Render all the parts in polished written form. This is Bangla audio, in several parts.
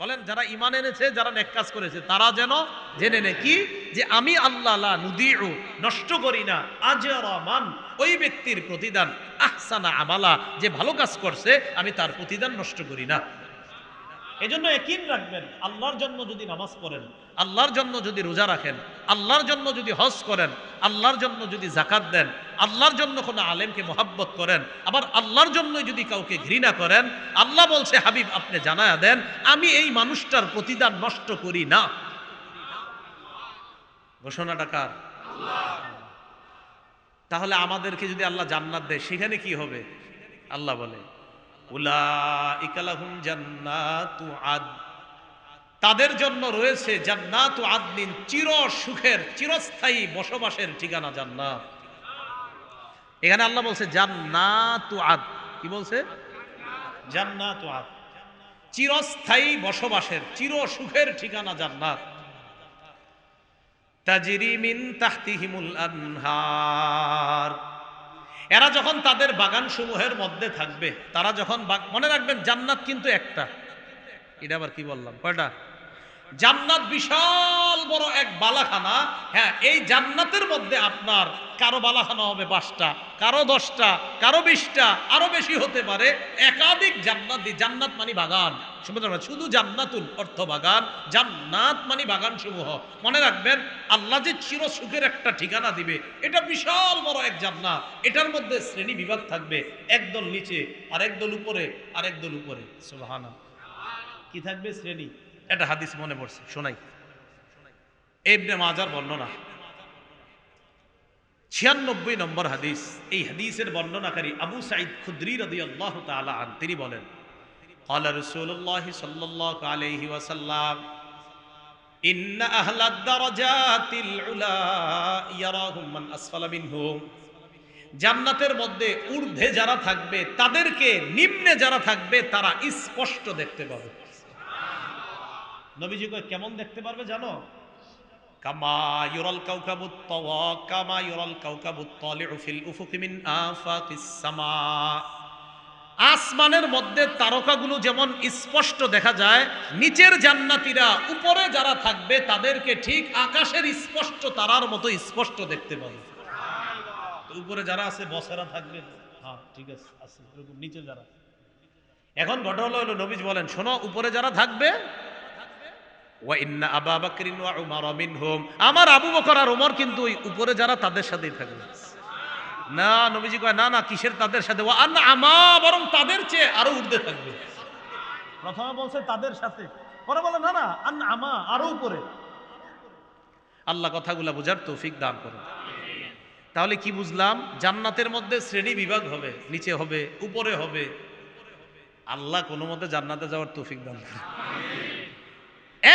বলেন যারা ঈমান এনেছে, যারা নেক কাজ করেছে, তারা যেন জেনে নেয় কি, যে আমি আল্লাহ লা নুদিউ, নষ্ট করি না, আজরা মান, ওই ব্যক্তির প্রতিদান, আহসানা আমালা, যে ভালো কাজ করছে আমি তার প্রতিদান নষ্ট করি না। এজন্য ইয়াকিন রাখবেন, আল্লাহর জন্য যদি নামাজ পড়েন, আল্লাহর জন্য যদি রোজা রাখেন, আল্লাহর জন্য যদি হজ করেন, আল্লাহর জন্য যদি যাকাত দেন, আল্লাহর জন্য কোনো আলেমকে মহাব্বত করেন, আবার আল্লাহর জন্য যদি কাউকে ঘৃণা করেন, আল্লাহ বলছে হাবিব আপনি জানায়া দেন আমি এই মানুষটার প্রতিদান নষ্ট করি না। ঘোষণাটা কার? তাহলে আমাদেরকে যদি আল্লাহ জান্নাত দেয় সেখানে কি হবে? আল্লাহ বলে উলাইকা লাহুম জান্নাতু আদ, তাদের জন্য রয়েছে জান্নাতু আদনিন, চির সুখের চিরস্থায়ী বসবাসের ঠিকানা জান্নাত। এখানে আল্লাহ বলছে জান্নাতু আদ, কি বলছে? জান্নাতু আদ, চিরস্থায়ী বসবাসের চির সুখের ঠিকানা জান্নাত। তাজরি মিন তাহতিহিমুল আনহার, এরা যখন তাদের বাগান সমূহের মধ্যে থাকবে, তারা যখন মনে রাখবেন জান্নাত কিন্তু একটা, এটা আবার কি বললাম, কয়টা? জান্নাত বিশাল বড় এক বালাখানা। হ্যাঁ, এই জান্নাতের মধ্যে আপনার কারো বালাখানা হবে 5টা, কারো 10টা, কারো 20টা, আরো বেশি হতে পারে। একাধিক জান্নাত, জান্নাত মানে বাগান, শুধু জান্নাতুল অর্থ বাগান, জান্নাত মানে বাগান সমূহ। মনে রাখবেন আল্লাহ যে চির সুখের একটা ঠিকানা দিবে, এটা বিশাল বড় এক জান্নাত। এটার মধ্যে শ্রেণী বিভাগ থাকবে, একদল নিচে আর একদল উপরে, আর একদল উপরে। সুবহানাল্লাহ, কি থাকবে? শ্রেণী। এটা হাদিস মনে পড়ছে, শোনাই। ইবনে মাজার বর্ণনা, 96 নম্বর হাদিস। এই হাদিসের বর্ণনাকারী আবু সাঈদ খুদরি রাদিয়াল্লাহু তাআলা আন, তিনি বলেন ক্বালা রাসূলুল্লাহ সাল্লাল্লাহু আলাইহি ওয়াসাল্লাম ইন্না আহলাদ দারাজাতিল উলা ইয়ারাহুম মান আসফালা মিনহুম, জান্নাতের মধ্যে ঊর্ধ্বে যারা থাকবে তাদেরকে নিম্নে যারা থাকবে তারা স্পষ্ট দেখতে পাবে। নবীজি কয় কেমন দেখতে পারবে জানো? কামা ইউরাল কাওকাবুত তাওয়া কামা ইউরাল কাওকাবুত তালিউ ফিল উফুকি মিন আফাকিস সামা, আসমানের মধ্যে তারকাগুলো যেমন স্পষ্ট দেখা যায়, নিচের জান্নাতীরা উপরে যারা থাকবে তাদেরকে ঠিক আকাশের স্পষ্ট তারার মতো স্পষ্ট দেখতে পাবে। উপরে যারা আছে বসেরা থাকবে, হ্যাঁ ঠিক আছে, আছে এরকম। নিচে যারা, এখন ঘটনা হলো নবীজি বলেন শোনো, উপরে যারা থাকবে ওয়া ইন্না আবা বকরিন ওয়া উমর মিনহুম, আমার আবু বকর আর ওমর কিন্তু ওই উপরে যারা তাদের সাথেই থাকবে। না, নবীজি কয় না না, কিসের তাদের সাথে? ওয়া আন আমা, বরং তাদের চেয়ে আরো ঊর্ধ্বে থাকবে। প্রথমে বলছে তাদের সাথে, পরে বলে না না আন আমা, আরো উপরে। আল্লাহ কথাগুলা বোঝার তৌফিক দান করুন। তাহলে কি বুঝলাম? জান্নাতের মধ্যে শ্রেণী বিভাগ হবে, নিচে হবে, উপরে হবে। আল্লাহ কোনো মতে জান্নাতে যাওয়ার তৌফিক দান করুন।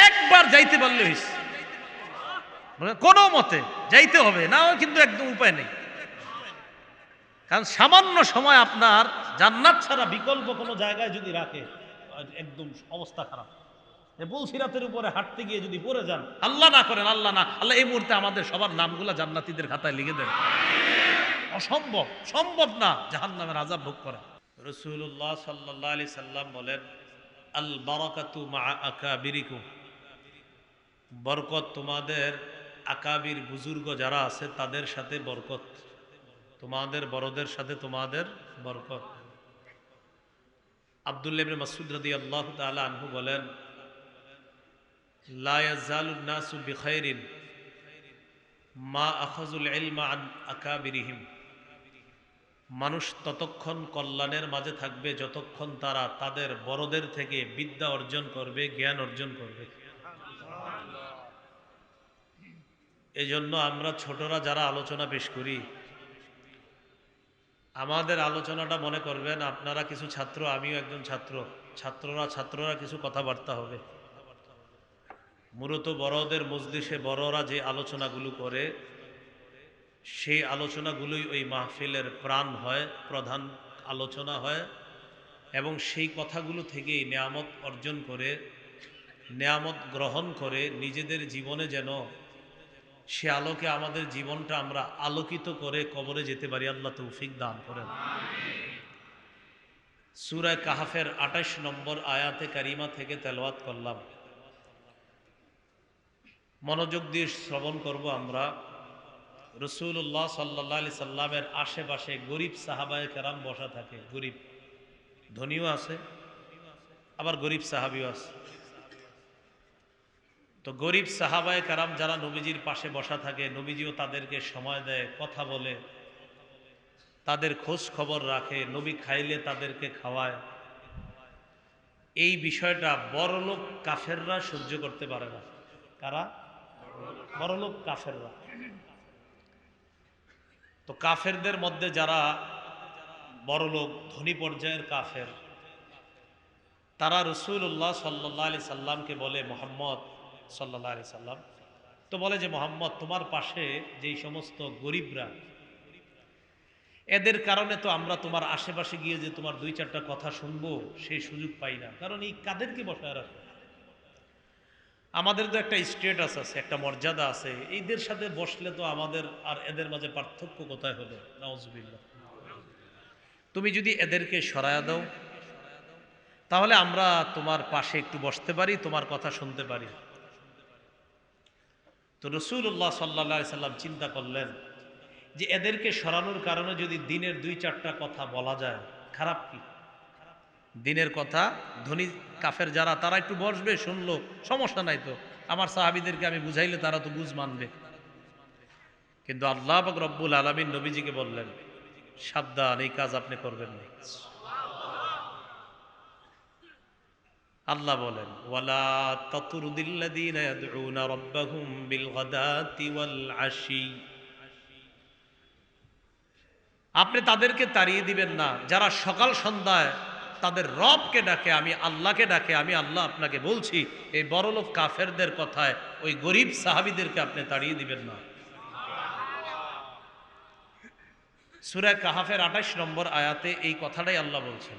একবার যাইতে পারলে হইছে, কোনো মতে যাইতে হবে না, কিন্তু একদম উপায় নেই। কারণ সামান্য সময় আপনার জান্নাত ছাড়া বিকল্প কোনো জায়গায় যদি রাখে, একদম অবস্থা খারাপ। পুলসিরাতের উপরে হাঁটতে গিয়ে যদি পড়ে যান, আল্লাহ না করেন, আল্লাহ না, আল্লাহ এই মুহূর্তে আমাদের সবার নামগুলা জান্নাতীদের খাতায় লিখে দেন। অসম্ভব, সম্ভব না জাহান্নামের আযাব ভোগ করা। রাসূলুল্লাহ সাল্লাল্লাহু আলাইহি সাল্লাম বলেন আল বারাকাতু মা আকাবিরিকুম, বরকত তোমাদের আকাবির বুজুর্গ যারা আছে তাদের সাথে বরকত, তোমাদের বড়দের সাথে তোমাদের বরকত। আব্দুল্লাহ ইবনে মাসউদ রাদিয়াল্লাহু তাআলা আনহু বলেন লা ইয়াজালুন নাসু বিখাইরিন মা আখাযুল ইলমা আন আকাবিরিহিম, মানুষ ততক্ষণ কল্যাণের মাঝে থাকবে যতক্ষণ তারা তাদের বড়দের থেকে বিদ্যা অর্জন করবে, জ্ঞান অর্জন করবে। এজন্য আমরা ছোটরা যারা আলোচনা পেশ করি, আমাদের আলোচনাটা মনে করবেন আপনারা কিছু ছাত্র, আমিও একজন ছাত্র, ছাত্ররা কিছু কথাবার্তা হবে। মূলত বড়দের মজলিসে বড়রা যে আলোচনাগুলো করে, সেই আলোচনাগুলোই ওই মাহফিলের প্রাণ হয়, প্রধান আলোচনা হয়, এবং সেই কথাগুলো থেকেই নেয়ামত অর্জন করে, নেয়ামত গ্রহণ করে নিজেদের জীবনে যেন সে আলোকে আমাদের জীবনটা আমরা আলোকিত করে কবরে যেতে পারি। আল্লাহ তৌফিক দান করেন। সূরা কাহফের ২৮ নম্বর আয়াতে কারিমা থেকে তেলাওয়াত করলাম। মনোযোগ দিয়ে শ্রবণ করব আমরা। রাসূলুল্লাহ সাল্লাল্লাহু আলাইহি সাল্লামের আশেপাশে গরিব সাহাবায়ে কেরাম বসা থাকে। গরিব, ধনীও আছে, আবার গরিব সাহাবীও আছে। তো গরিব সাহাবায়ে কেরাম যারা নবীজির পাশে বসা থাকে, নবীজিও তাদেরকে সময় দেয়, কথা বলে, তাদের খোঁজ খবর রাখে, নবী খাইলে তাদেরকে খাওয়ায়। এই বিষয়টা বড়লোক কাফেররা সহ্য করতে পারে না। কারা? বড়লোক কাফেররা। তো কাফেরদের মধ্যে যারা বড়লোক ধনী পর্যায়ের কাফের, তারা রাসূলুল্লাহ সাল্লাল্লাহু আলাইহি সাল্লামকে বলে, মুহাম্মদ সাল্লাল্লাহু আলাইহি সাল্লাম তো বলে যে, মুহাম্মদ তোমার পাশে যেই সমস্ত গরিবরা, এদের কারণে তো আমরা তোমার আশেপাশে গিয়ে যে তোমার দুই চারটা কথা শুনবো সেই সুযোগ পাই না। কারণ এই কাদেরকে বসায় রাখো? আমাদের তো একটা স্ট্যাটাস আছে, একটা মর্যাদা আছে। এইদের সাথে বসলে তো আমাদের আর এদের মাঝে পার্থক্য কোথায় হলো? নাউজুবিল্লাহ। তুমি যদি এদেরকে সরায়া দাও, তাহলে আমরা তোমার পাশে একটু বসতে পারি, তোমার কথা শুনতে পারি। তো রাসূলুল্লাহ সাল্লাল্লাহু আলাইহি সাল্লাম চিন্তা করলেন যে এদেরকে সরানোর কারণে যদি দিনের দুই চারটা কথা বলা যায়, খারাপ কি? দিনের কথা ধনী কাফের যারা, তারা একটু বসবে, শুনলো, সমস্যা নাই তো। আমার সাহাবীদেরকে আমি বুঝাইলে তারা তো বুঝ মানবে। কিন্তু আল্লাহ পাক রব্বুল আলামিন নবীজিকে বললেন, সাবধান, এই কাজ আপনি করবেন না। আল্লাহ বলেন, ওয়ালা তাতুরুদিল্লাযীনা ইয়াদউনা রাব্বাহুম বিল গাদাতি ওয়াল আশি। আপনি তাদেরকে তাড়িয়ে দিবেন না যারা সকাল সন্ধ্যায় তাদের রবকে ডাকে, আমি আল্লাহকে ডাকে। আমি আল্লাহ আপনাকে বলছি, এই বড়লোক কাফেরদের কথায় ওই গরিব সাহাবীদেরকে আপনি তাড়িয়ে দিবেন না। সূরা কাহফের ২৮ নম্বর আয়াতে এই কথাটাই আল্লাহ বলছেন,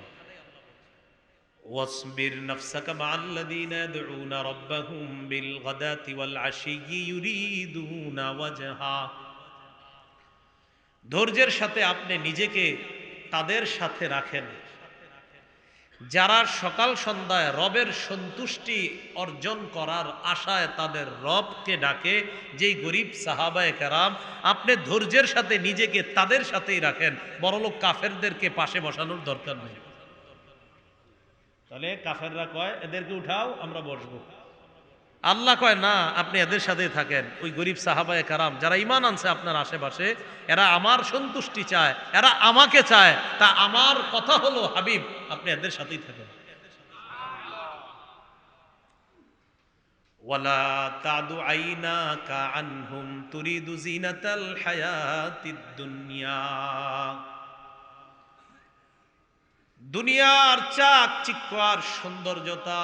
ওয়াসবির নাফসাকা মাআল্লাযীনা ইয়াদউনা রাব্বাহুম বিল গাদাতি ওয়াল আশিয়্যি ইউরিদুনা ওয়াজহা। ধৈর্যের সাথে আপনি নিজেকে তাদের সাথে রাখেন যারা সকাল সন্ধ্যায় রবের সন্তুষ্টি অর্জন করার আশায় তাদের রবকে ডাকে। যেই গরিব সাহাবায়ে কেরাম, আপনি ধৈর্যের সাথে নিজেকে তাদের সাথেই রাখেন, বড়লোক কাফেরদেরকে পাশে বসানোর দরকার নেই। তাহলে কাফেররা কয় এদেরকে উঠাও, আমরা বসবো। আল্লাহ কয় না, আপনি এদের সাথেই থাকেন। ওই গরিব সাহাবায়ে কারাম যারা ঈমান আনছে আপনার আশেপাশে, এরা আমার সন্তুষ্টি চায়, এরা আমাকে চায়। তা আমার কথা হলো, হাবিব আপনি এদের সাথেই থাকেন। ওয়ালা তাদু আইনাকা আনহুম তুরিদু জিনাতাল হায়াতিদ দুনিয়া। দুনিয়ার চাকচিক্য আর সৌন্দর্যতা,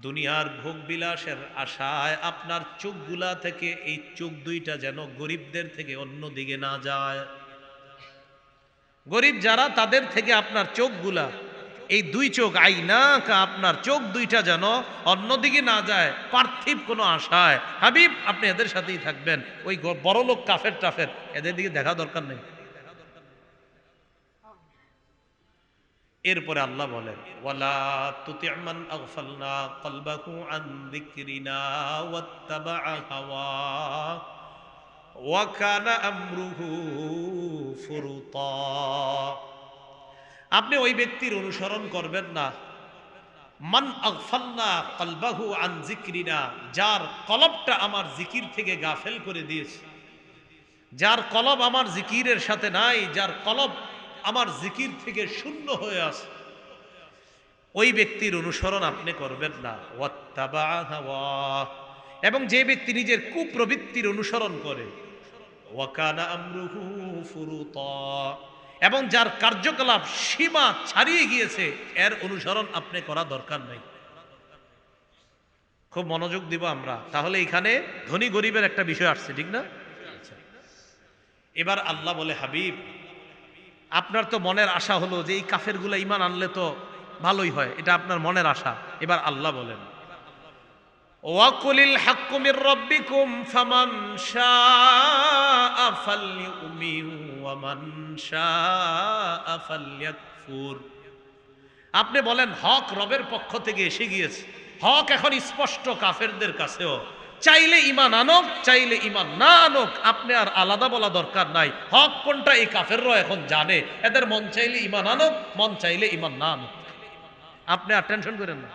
দুনিয়ার ভোগ বিলাসের আশায় আপনার চোখগুলা থেকে, এই চোখ দুইটা যেন গরিবদের থেকে অন্য দিকে না যায়। গরিব যারা, তাদের থেকে আপনার চোখগুলা, এই দুই চোখ, আইনা কা, আপনার চোখ দুইটা যেন অন্যদিকে না যায় পার্থিব কোনো আশায়। হাবিব আপনি এদের সাথেই থাকবেন। ওই বড়লোক কাফের টাফের এদের দিকে দেখা দরকার নেই। এরপরে আল্লাহ বলেন, ওয়ালা তুতি' মান আগফালনা কলবাহু আন যিকরিনা ওয়াত্তাবা'a হাওয়া ওয়া কানা আমরুহু ফুরুতা। আপনি ওই ব্যক্তির অনুসরণ করবেন না, মান আগফালনা কলবাহু আন যিকরিনা, যার কলবটা আমার জিকির থেকে গাফেল করে দিয়েছে, যার কলব আমার জিকিরের সাথে নাই, যার কলব আমার জিকির থেকে শূন্য হয়ে আছে, ওই ব্যক্তির অনুসরণ আপনি করবেন না। ওয়াত্তাবা'a হাওয়া, এবং যে ব্যক্তি নিজের কুপ্রবৃত্তির অনুসরণ করে, ওয়া কানা আমরুহু ফুরুতা, এবং যার কার্যকলাপ সীমা ছাড়িয়ে গিয়েছে, এর অনুসরণ আপনি করা দরকার নাই। খুব মনোযোগ দিব আমরা। তাহলে এখানে ধনী গরিবের একটা বিষয় আসছে, ঠিক না? এবার আল্লাহ বলে, হাবিব আপনার তো মনের আশা হলো যে এই কাফেরগুলো ঈমান আনলে তো ভালোই হয়, এটা আপনার মনের আশা। এবার আল্লাহ বলেন, ওয়াকুলিল হাক্কু মির রাব্বিকুম ফামান শাআ ফালইউমিন ওয়া মান শাআ ফালইয়াকফুর। ইয়াকফুর। আপনি বলেন হক রবের পক্ষ থেকে এসে গিয়েছে, হক এখন স্পষ্ট কাফেরদের কাছেও, চাইলে ঈমান আনুক, চাইলে ঈমান না আনুক, আপনি আর আলাদা বলা দরকার নাই। হক কোনটা এই কাফেররাও এখন জানে, এদের মন চাইলে ঈমান আনুক, মন চাইলে ঈমান না আনুক। আপনি আর টেনশন করেন না।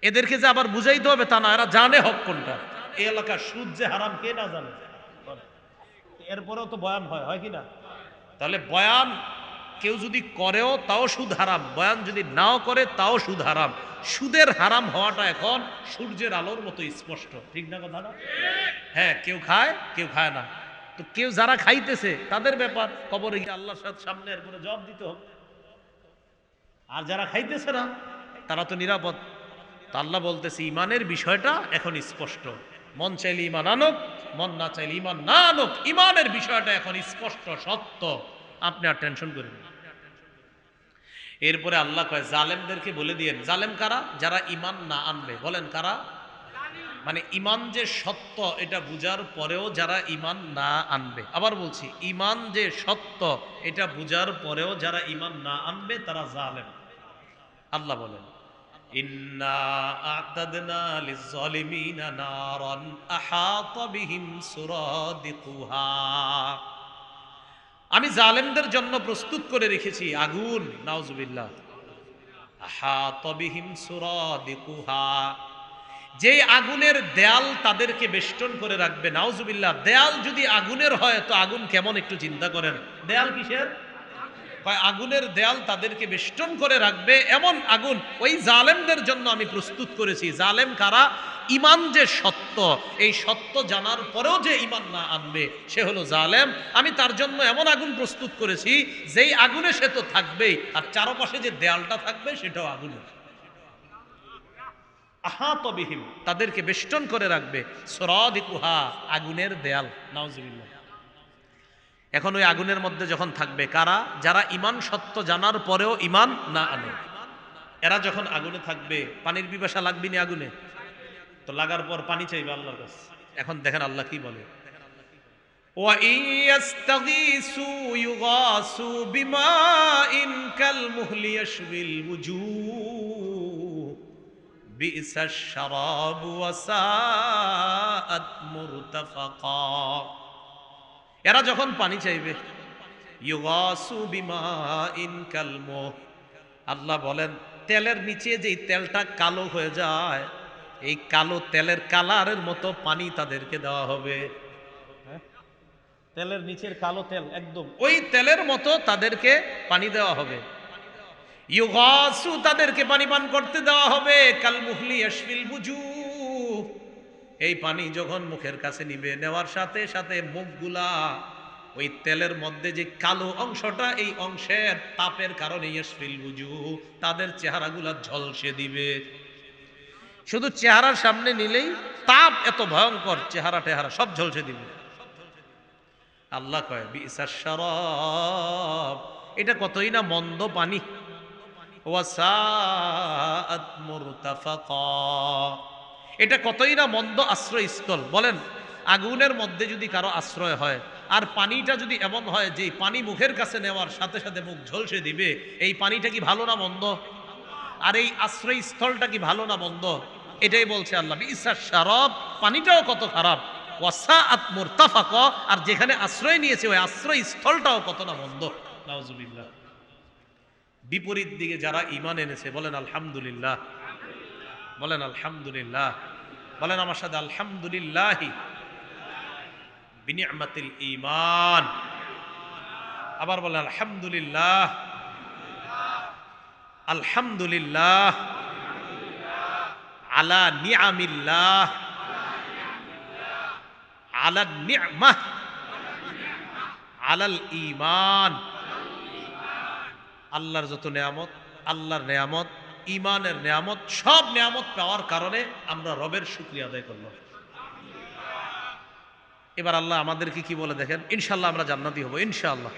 এদেরকে যে আবার বুঝাইতে হবে তা না, এরা জানে হক কোনটা। এই এলাকার সুদ যে হারাম কে না জানে? এরপরেও তো বয়ান হয় কি না? তাহলে বয়ান কেউ যদি করেও তাও সুদ হারাম, বয়ান যদি নাও করে তাও সুদ হারাম। সুদের হারাম হওয়াটা এখন সূর্যের আলোর মতো স্পষ্ট, ঠিক না কথাটা? হ্যাঁ, কেউ খায় কেউ খায় না, তো কেউ যারা খাইতেছে তাদের ব্যাপার, কবরে গিয়ে আল্লাহর সামনে এরপরে জবাব দিতে হবে। আর যারা খাইতেছে না তারা তো নিরাপদ। তা আল্লাহ বলতেছে ইমানের বিষয়টা এখন স্পষ্ট, মন চাইলে ইমান আনুক, মন না চাইলে ইমান না আনুক, ইমানের বিষয়টা এখন স্পষ্ট সত্য, আপনি আর টেনশন করেন না। এরপরে আল্লাহ কয় জালেমদেরকে বলে দিয়েন। জালেম কারা? যারা ইমান না আনবে। বলেন কারা? মানে ইমান যে সত্য এটা বুঝার পরেও যারা ইমান না আনবে। আবার বলছি, ইমান যে সত্য এটা বুঝার পরেও যারা ইমান না আনবে তারা জালেম। আল্লাহ বলেন ইন্না আ'তাদনা লিজ-জালিমিনা নারান আহাতা বিহিম সুরাদিকুহা। আমি জালেমদের জন্য প্রস্তুত করে রেখেছি আগুন, নাউজুবিল্লাহ। আহাতা বিহিম সুরাদিকুহা, যে আগুনের দেয়াল তাদেরকে বেষ্টন করে রাখবে। নাউজুবিল্লাহ। দেয়াল যদি আগুনের হয় তো আগুন কেমন একটু চিন্তা করেন। দেয়াল কিসের? আগুনের দেয়াল তাদেরকে বেষ্টন করে রাখবে, এমন আগুন ওই জালেমদের জন্য আমি প্রস্তুত করেছি। জালেম কারা? ইমান যে সত্য, এই সত্য জানার পরেও যে ইমান না আনবে সে হলো জালেম। আমি তার জন্য এমন আগুন প্রস্তুত করেছি যেই আগুনে সে তো থাকবেই, আর চারপাশে যে দেয়ালটা থাকবে সেটাও আগুনের। আহাতা বিহিম, তাদেরকে বেষ্টন করে রাখবে, সুরাদিকুহা, আগুনের দেয়াল। নাউজুবিল্লাহ। এখন ওই আগুনের মধ্যে যখন থাকবে কারা? যারা ইমান সত্য জানার পরেও ইমান না আনে। এরা যখন আগুনে থাকবে, পানির পিপাসা লাগবে না আগুনে? তো লাগার পর পানি চাইবে আল্লাহর কাছে। এখন দেখেন আল্লাহ কি বলে, ওয়া ইয়াস্তাগীসু ইউগাসু বিমাইন কালমুহলি ইয়াশবিল ওয়ুজুহ বিসাশ শারাবু ওয়া সাআত মুরতাফাকা। এরা যখন পানি চাইবে, ইউগাসু বিমাইন কালমুহ, আল্লাহ বলেন তেলের নিচে যেই তেলটা কালো হয়ে যায়, এই কালো তেলের কালারের মতো পানি তাদেরকে দেওয়া হবে। তেলের নিচের কালো তেল একদম ওই তেলের মতো তাদেরকে পানি দেওয়া হবে। ইউগাসু, তাদেরকে পানি পান করতে দেওয়া হবে। কালমুহলি ইয়াশফিল ওয়ুজুহ, এই পানি যখন মুখের কাছে নিবে, নেওয়ার সাথে সাথে মুখগুলা ওই তেলের মধ্যে যে কালো অংশটা, এই অংশের তাপের কারণে ইয়াশফিল ওয়ুজুহ, তাদের চেহারাগুলা ঝলসে দিবে। শুধু চেহারার সামনে নিলেই তাপ এত ভয়ঙ্কর, চেহারা টেহারা সব ঝলসে দিবে। আল্লাহ কয় বিসাশ শারাব, এটা কতই না মন্দ পানি। ওয়া সাআত মুরতাফাকা, এটা কতই না মন্দ আশ্রয়স্থল। বলেন আগুনের মধ্যে যদি কারো আশ্রয় হয়, আর পানিটা যদি এমন হয় যে পানি মুখের কাছে নেওয়ার সাথে সাথে মুখ ঝলসে দিবে, এই পানিটা কি ভালো না মন্দ? আর এই আশ্রয়স্থলটা কি ভালো না মন্দ? এটাই বলছে আল্লাহ বিসাশ শারাব, পানিটাও কত খারাপ। ওয়া সাআত মুরতাফাকা, আর যেখানে আশ্রয় নিয়েছে ওই আশ্রয়স্থলটাও কত না মন্দ। নাউজুবিল্লাহ। বিপরীত দিকে যারা ঈমান এনেছে বলেন আলহামদুলিল্লাহ, বলেন আলহামদুলিল্লাহ, বলেন আমার সাথে আলহামদুলিল্লাহি বিনিআমাতিল ঈমান। আবার বলেন আলহামদুলিল্লাহ, আলহামদুলিল্লাহ আলা নিআমিল্লাহ, আলা নি'মাহ, আলাল ঈমান। আল্লাহর যত নেয়ামত, আল্লাহর নেয়ামত, ঈমানের নেয়ামত, সব নেয়ামত পাওয়ার কারণে আমরা রবের শুকরিয়া আদায় করলাম। এবার আল্লাহ আমাদেরকে কি বলে দেখেন, ইনশাআল্লাহ আমরা জান্নাতি হব ইনশাআল্লাহ।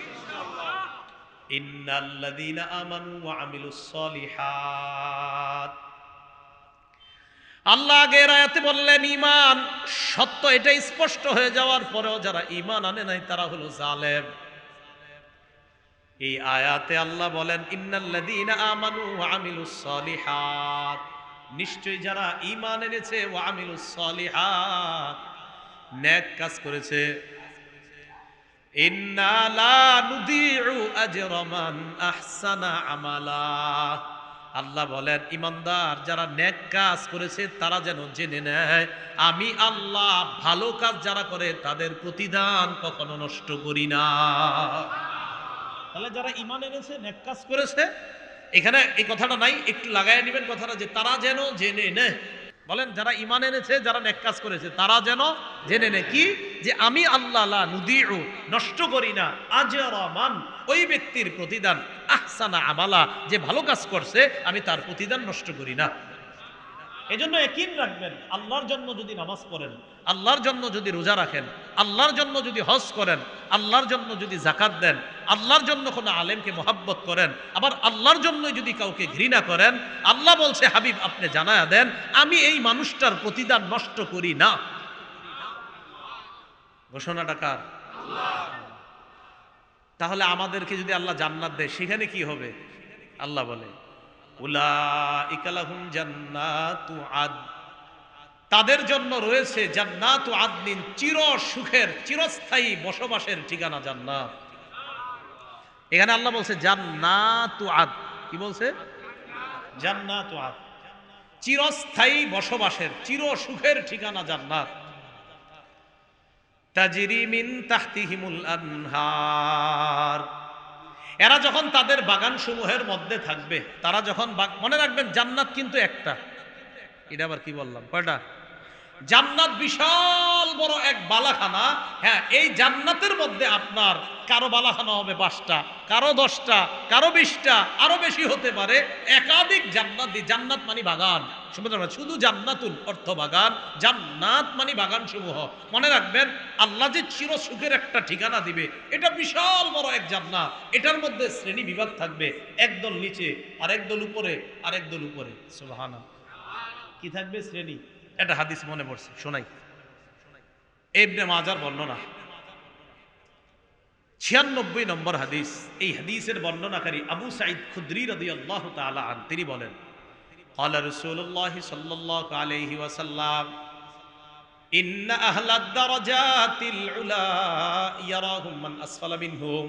ইন্নাল্লাযীনা আমানু ওয়া আমিলুস সলিহাত, আল্লাহ আগের আয়াতে বললেন ঈমান সত্য, এটা স্পষ্ট হয়ে যাওয়ার পরেও যারা ঈমান আনে নাই তারা হলো জালেম। এই আয়াতে আল্লাহ বলেন ইন্নাল্লাযীনা আমানু ওয়া আমিলুস সলিহাত, নিশ্চয়ই যারা ঈমান এনেছে ওয়া আমিলুস সলিহাত, নেক কাজ করেছে, ইন্না লা নুযীউ আজরা মান আহসানা আমালা, আল্লাহ বলেন ইমানদার যারা নেক কাজ করেছে তারা যেন জেনে নেয় আমি আল্লাহ ভালো কাজ যারা করে তাদের প্রতিদান কখনো নষ্ট করি না। তাহলে যারা ঈমান এনেছে নেক কাজ করেছে, এখানে এই কথাটা নাই, একটু লাগায় নেবেন কথাটা, যে তারা যেন জেনে নেয়। বলেন যারা ঈমান এনেছে যারা নেক কাজ করেছে তারা যেন জেনে নেয় কি, যে আমি আল্লাহ লা নুযীউ নষ্ট করি না আজরা মান, ওই ব্যক্তির প্রতিদান আহসানা আমালা, যে ভালো কাজ করছে আমি তার প্রতিদান নষ্ট করি না। এজন্য ইয়াকিন রাখবেন আল্লাহর জন্য যদি নামাজ পড়েন, আল্লাহর জন্য যদি রোজা রাখেন, আল্লাহর জন্য যদি হজ করেন, আল্লাহর জন্য যদি যাকাত দেন, আল্লাহর জন্য কোনো আলেমকে মহব্বত করেন, আবার আল্লাহর জন্য যদি কাউকে ঘৃণা করেন, আল্লাহ বলছে হাবিব আপনি জানায়া দেন আমি এই মানুষটার প্রতিদান নষ্ট করি না। ঘোষণাটা কার? তাহলে আমাদেরকে যদি আল্লাহ জান্নাত দেয় সেখানে কি হবে? আল্লাহ বলে উলাইকা লাহুম জান্নাতু আদ, তাদের জন্য রয়েছে জান্নাতু আদনিন, চির সুখের চিরস্থায়ী বসবাসের ঠিকানা জান্নাত। এখানে আল্লাহ বলছে জান্নাতু আদ, কি বলছে? জান্নাতু আদ, চিরস্থায়ী বসবাসের চির সুখের ঠিকানা জান্নাত। তাজরি মিন তাহতিহিমুল আনহার, এরা যখন তাদের বাগান সমূহের মধ্যে থাকবে, তারা যখন মনে রাখবেন জান্নাত কিন্তু একটা, এটা আবার কি বললাম কয়টা? জান্নাত বিশাল বড় এক বালাখানা। হ্যাঁ, এই জান্নাতের মধ্যে আপনার কারো বালাখানা হবে 5টা, কারো 10টা, কারো 20টা, আরো বেশি হতে পারে, একাধিক জান্নাত। জান্নাত মানে বাগান, শুধু জান্নাতুল অর্থ বাগান, জান্নাত মানে বাগান সমূহ। মনে রাখবেন আল্লাহ যে চির সুখের একটা ঠিকানা দিবে, এটা বিশাল বড় এক জান্নাত। এটার মধ্যে শ্রেণী বিভাগ থাকবে, একদল নিচে আর একদল উপরে আর একদল উপরে। সুবহানাল্লাহ, কি থাকবে? শ্রেণী। এটা হাদিস মনে পড়ছে, শোনাই। ইবনে মাজার বর্ণনা 96 নম্বর হাদিস। এই হাদিসের বর্ণনাকারী আবু সাঈদ খুদরি রাদিয়াল্লাহু তাআলা আন, তিনি বলেন ক্বালা রাসূলুল্লাহ সাল্লাল্লাহু আলাইহি ওয়াসাল্লাম ইন্না আহলাদ দারাজাতিল উলা ইয়ারাহুম মান আসফালা মিনহুম,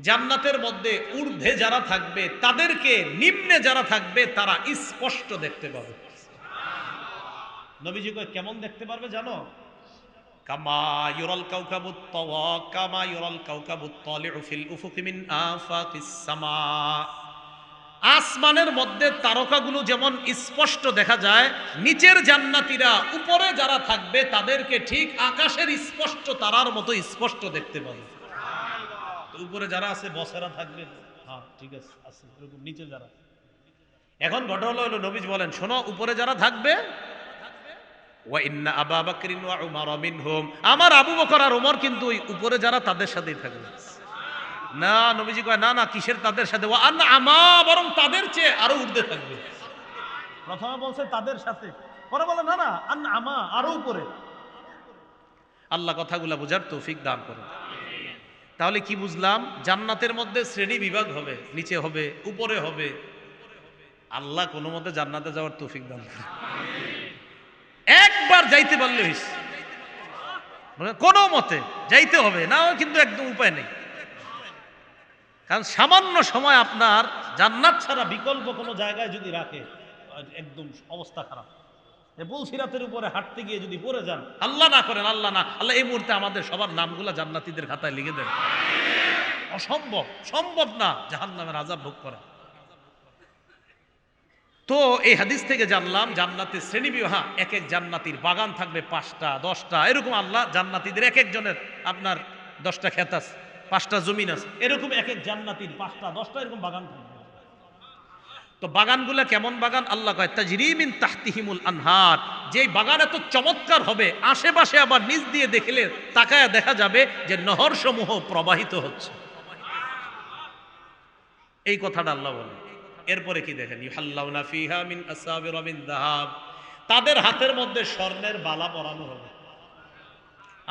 জান্নাতের মধ্যে ঊর্ধ্বে যারা থাকবে তাদেরকে নিম্নে যারা থাকবে তারা স্পষ্ট দেখতে পাবে। নবীজি কয় কেমন দেখতে পারবে জানো? কামা ইউরাল কাওকাবুত তাওয়া কামা ইউরাল কাওকাবুত তালিউ ফিল উফুকি মিন আফাকিস সামা, আসমানের মধ্যে তারকাগুলো যেমন স্পষ্ট দেখা যায়, নিচের জান্নাতীরা উপরে যারা থাকবে তাদেরকে ঠিক আকাশের স্পষ্ট তারার মতো স্পষ্ট দেখতে পাবে। সুবহানাল্লাহ। উপরে যারা আছে বসেরা থাকবে, হ্যাঁ ঠিক আছে, আছে এরকম নিচে যারা। এখন ঘটনা হলো নবীজি বলেন শোনো, উপরে যারা থাকবে ওয়া ইন্না আবু বকরিন ওয়া উমর মিনহুম, আমার আবু বকর আর ওমর কিন্তু ওই উপরে যারা তাদের সাথেই থাকবে। না, নবীজি কয় না না, কিসের তাদের সাথে? ওয়া আন আমা, বরং তাদের চেয়ে আরো ঊর্ধ্বে থাকবে। প্রথমে বলছে তাদের সাথে, পরে বলে না না আন আমা, আরো উপরে। আল্লাহ কথাগুলা বোঝার তৌফিক দান করুন। তাহলে কি বুঝলাম? জান্নাতের মধ্যে শ্রেণী বিভাগ হবে, নিচে হবে, উপরে হবে। আল্লাহ কোনো মতে জান্নাতে যাওয়ার তৌফিক দান করুন। একবার যাইতে পারলে হইছে, কোনো মতে যাইতে হবে না, কিন্তু একদম উপায় নেই। কারণ সামান্য সময় আপনার জান্নাত ছাড়া বিকল্প কোনো জায়গায় যদি রাখে, একদম অবস্থা খারাপ। পুলসিরাতের উপরে হাঁটতে গিয়ে যদি পড়ে যান, আল্লাহ না করেন, আল্লাহ না, আল্লাহ এই মুহূর্তে আমাদের সবার নামগুলা জান্নাতীদের খাতায় লিখে দেন। অসম্ভব, সম্ভব না জাহান্নামের আযাব ভোগ করা। তো এই হাদিস থেকে জানলাম জান্নাতের শ্রেণীবিভাগ, এক এক জান্নাতীর বাগান থাকবে 5টা 10টা, এরকম আল্লাহ জান্নাতীদের এক একজনের আপনার 10টা ক্ষেত আছে, 5টা জমিন আছে, এরকম এক এক জান্নাতীর 5টা 10টা এরকম বাগান থাকবে। তো বাগানগুলা কেমন বাগান? আল্লাহ কয় তাজরি মিন তাহতিহিমুল আনহার, যেই বাগান এত চমৎকার হবে আশেপাশে আবার নিচ দিয়ে দেখলে তাকায় দেখা যাবে যে নহর সমূহ প্রবাহিত হচ্ছে। এই কথাটা আল্লাহ বলে। এরপরে কি দেখেন, ইউহাল্লাউনা ফিহা মিন আসাবিরা মিন যাহাব, তাদের হাতের মধ্যে স্বর্ণের বালা পরানো হবে।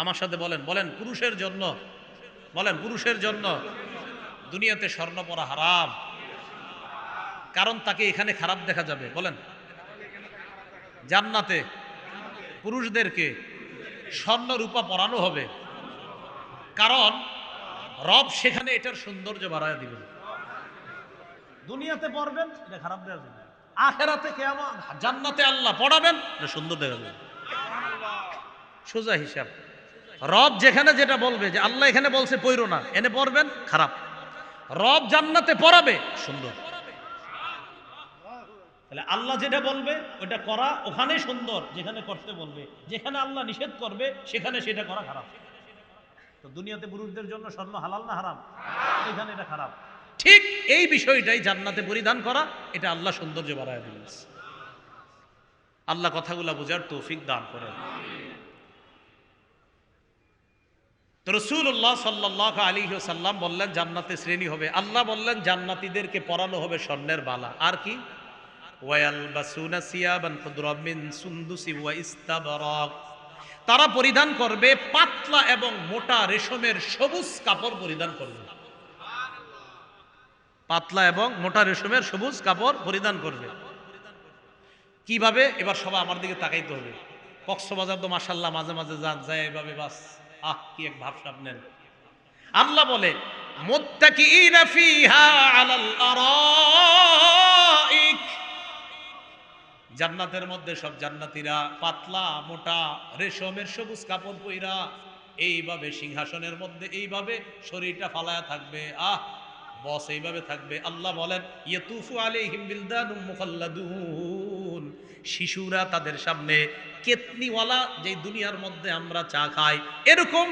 আমার সাথে বলেন, বলেন পুরুষের জন্য, বলেন পুরুষের জন্য দুনিয়াতে স্বর্ণ পরা হারাম, কারণ তাকে এখানে খারাপ দেখা যাবে। বলেন, জান্নাতে পুরুষদেরকে স্বর্ণ রূপা পরানো হবে, কারণ রব সেখানে এটার সৌন্দর্য বাড়ায় দিবেন। দুনিয়াতে পড়বেন এটা খারাপ দেখা যাবে, আখেরাতে কিয়ামত জান্নাতে আল্লাহ পড়াবেন এটা সুন্দর দেখা যাবে। সোজা হিসাব। রব যেখানে যেটা বলবে, যে আল্লাহ এখানে বলছে পড়ো না, এনে পড়বেন খারাপ, রব জান্নাতে পড়াবে সুন্দর। তাহলে আল্লাহ যেটা বলবে ওটা করা ওখানে সুন্দর, যেখানে করতে বলবে, যেখানে আল্লাহ নিষেধ করবে সেখানে সেটা করা খারাপ। তো দুনিয়াতে পুরুষদের জন্য স্বর্ণ হালাল না হারাম? এখানে এটা খারাপ। ঠিক এই বিষয়টাই জান্নাতে পরিধান করা, এটা আল্লাহ সৌন্দর্য বাড়ায় দিয়েছে। আল্লাহ কথাগুলা বোঝার তৌফিক দান করেন। তো রাসূলুল্লাহ সাল্লাল্লাহু আলাইহি ওয়াসাল্লাম বললেন জান্নাতে শ্রেণী হবে। আল্লাহ বললেন জান্নাতীদেরকে পরানো হবে স্বর্ণের বালা। আর কি? ওয়ায়ালবাসুনা সিয়াবান খুদরাম মিন সুন্দুসি ওয়া ইস্তাবরাক, তারা পরিধান করবে পাতলা এবং মোটা রেশমের সবুজ কাপড় পরিধান করবে। পাতলা এবং মোটা রেশমের সবুজ কাপড় পরিধান করবে। কিভাবে? এবার সবাই আমার দিকে তাকাইতে হবে। কক্সবাজার তো মাশাআল্লাহ মাঝে মাঝে যান, যায় এভাবে বাস, আহ কি এক ভাবসাব নেন। আল্লাহ বলে মুত্তাকিইনা ফিহা আলাল আরাইক, জান্নাতের মধ্যে সব জান্নাতীরা পাতলা মোটা রেশমের সবুজ কাপড় পইরা এইভাবে সিংহাসনের মধ্যে এইভাবে শরীরটা ফালায়া থাকবে। আহ বস এইভাবে থাকবে। আল্লাহ বলেন ইয়াতুফু আলাইহিম বিলদানুম মুখাল্লাদুন, শিশুরা তাদের সামনে কেতনিওয়ালা, যে দুনিয়ার মধ্যে আমরা চা খাই এরকম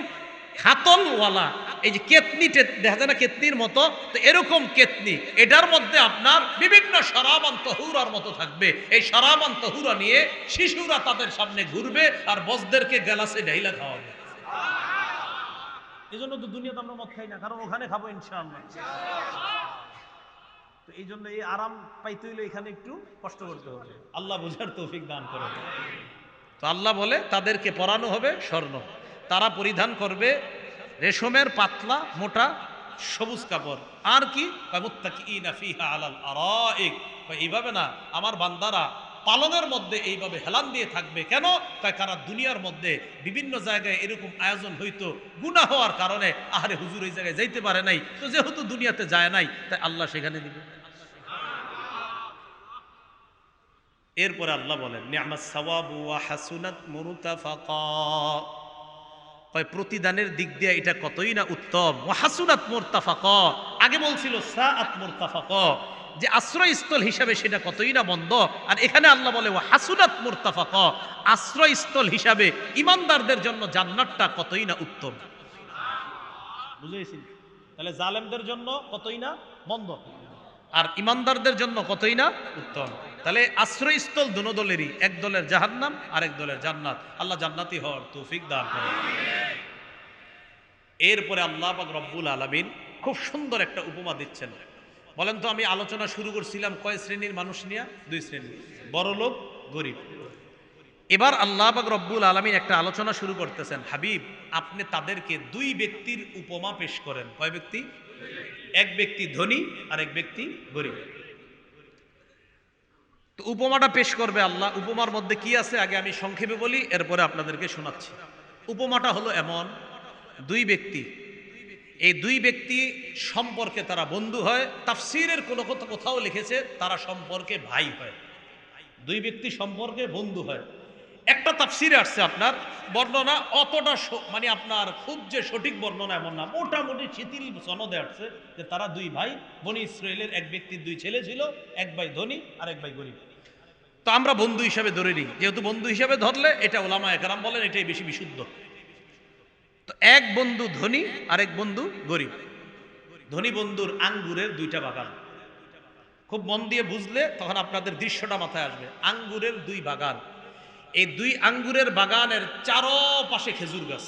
খাতলওয়ালা, এই যে কেতনি দেখা যায় না কেতনির মতো, তো এরকম কেতনি, এটার মধ্যে আপনার বিভিন্ন শরাবান তহুরার মতো থাকবে। এই শরাবান তহুরা নিয়ে শিশুরা তাদের সামনে ঘুরবে আর বসদেরকে গ্লাসে ঢাইলা খাওয়াবে। এই জন্য তো দুনিয়াতে আমরা মদ খাই না, কারণ ওখানে খাবো ইনশাআল্লাহ। তো এই জন্য এই আরাম পাইতে হইলে এখানে একটু কষ্ট করতে হবে। আল্লাহ বুঝার তৌফিক দান করে। তো আল্লাহ বলে তাদেরকে পরানো হবে স্বর্ণ, তারা পরিধান করবে রেশমের পাতলা মোটা সবুজ কাপড়। আর কি? মুত্তাকিইনা ফিহা আলাল আরাইক, এইভাবে না আমার বান্দারা পালনের মধ্যে এইভাবে হেলান দিয়ে থাকবে। কেন? তাই কারণ দুনিয়ার মধ্যে বিভিন্ন জায়গায় এরকম আয়োজন হইতো, গুনাহ হওয়ার কারণে আহারে হুজুর এই জায়গায় যাইতে পারে নাই, তো যেহেতু দুনিয়াতে যায় নাই তাই আল্লাহ সেখানে দিবে। এরপরে আল্লাহ বলেন নি'মাস সাওয়াবু ওয়া হাসুনাত মুরতাফাকা, প্রতিদানের দিক দিয়ে এটা কতই না উত্তম। ওয়া হাসুনাত মুরতাফাকা, আগে বলছিল সাআত মুরতাফাকা, যে আশ্রয়স্থল হিসাবে সেটা কতই না মন্দ। আর এখানে আল্লাহ বলে ওয়া হাসুনাত মুরতাফাকা, আশ্রয়স্থল হিসাবে ইমানদারদের জন্য জান্নাতটা কতই না উত্তম। বুঝেছেন? তাহলে জালেমদের জন্য কতই না মন্দ, আর ইমানদারদের জন্য কতই না উত্তম। তাহলে আশ্রয়স্থল দুনো দলেরই, এক দলের জাহান্নাম আর এক দলের জান্নাত। আল্লাহ জান্নাতি হওয়ার তৌফিক দান করেন। এরপরে আল্লাহ পাক রব্বুল আলামিন খুব সুন্দর একটা উপমা দিচ্ছেন। বলেন তো, আমি আলোচনা শুরু করছিলাম কয় শ্রেণীর মানুষ নিয়ে? দুই শ্রেণী, বড় লোক গরিব। এবার আল্লাহ পাক রব্বুল আলামিন একটা আলোচনা শুরু করতেছেন, হাবিব আপনি তাদেরকে দুই ব্যক্তির উপমা পেশ করেন। কয় ব্যক্তি? এক ব্যক্তি ধনী আর এক ব্যক্তি গরিব। তো উপমাটা পেশ করবে আল্লাহ। উপমার মধ্যে কি আছে আগে আমি সংক্ষেপে বলি, এরপরে আপনাদেরকে শোনাচ্ছি। উপমাটা হলো এমন, দুই ব্যক্তি, এই দুই ব্যক্তি সম্পর্কে তারা বন্ধু হয়। তাফসীরের কোনো কোথাও লিখেছে তারা সম্পর্কে ভাই হয়। দুই ব্যক্তি সম্পর্কে বন্ধু হয়। একটা তাফসীরে আসছে আপনার বর্ণনা অতটা মানে আপনার খুব যে সঠিক বর্ণনা এমন না, মোটামুটি শিথিল সনদে আসছে যে তারা দুই ভাই। বনি ইসরাইলের এক ব্যক্তির দুই ছেলে ছিল, এক ভাই ধনী আর এক ভাই গরিব। তো আমরা বন্ধু হিসাবে ধরে নিই, যেহেতু বন্ধু হিসাবে ধরলে এটা উলামায়ে কেরাম বলেন এটাই বেশি বিশুদ্ধ। তো এক বন্ধু ধনী আর এক বন্ধু গরিব। ধনী বন্ধুর আঙ্গুরের দুইটা বাগান। খুব মন দিয়ে বুঝলে তখন আপনাদের দৃশ্যটা মাথায় আসবে। আঙ্গুরের দুই বাগান, এই দুই আঙ্গুরের বাগানের চারপাশে খেজুর গাছ।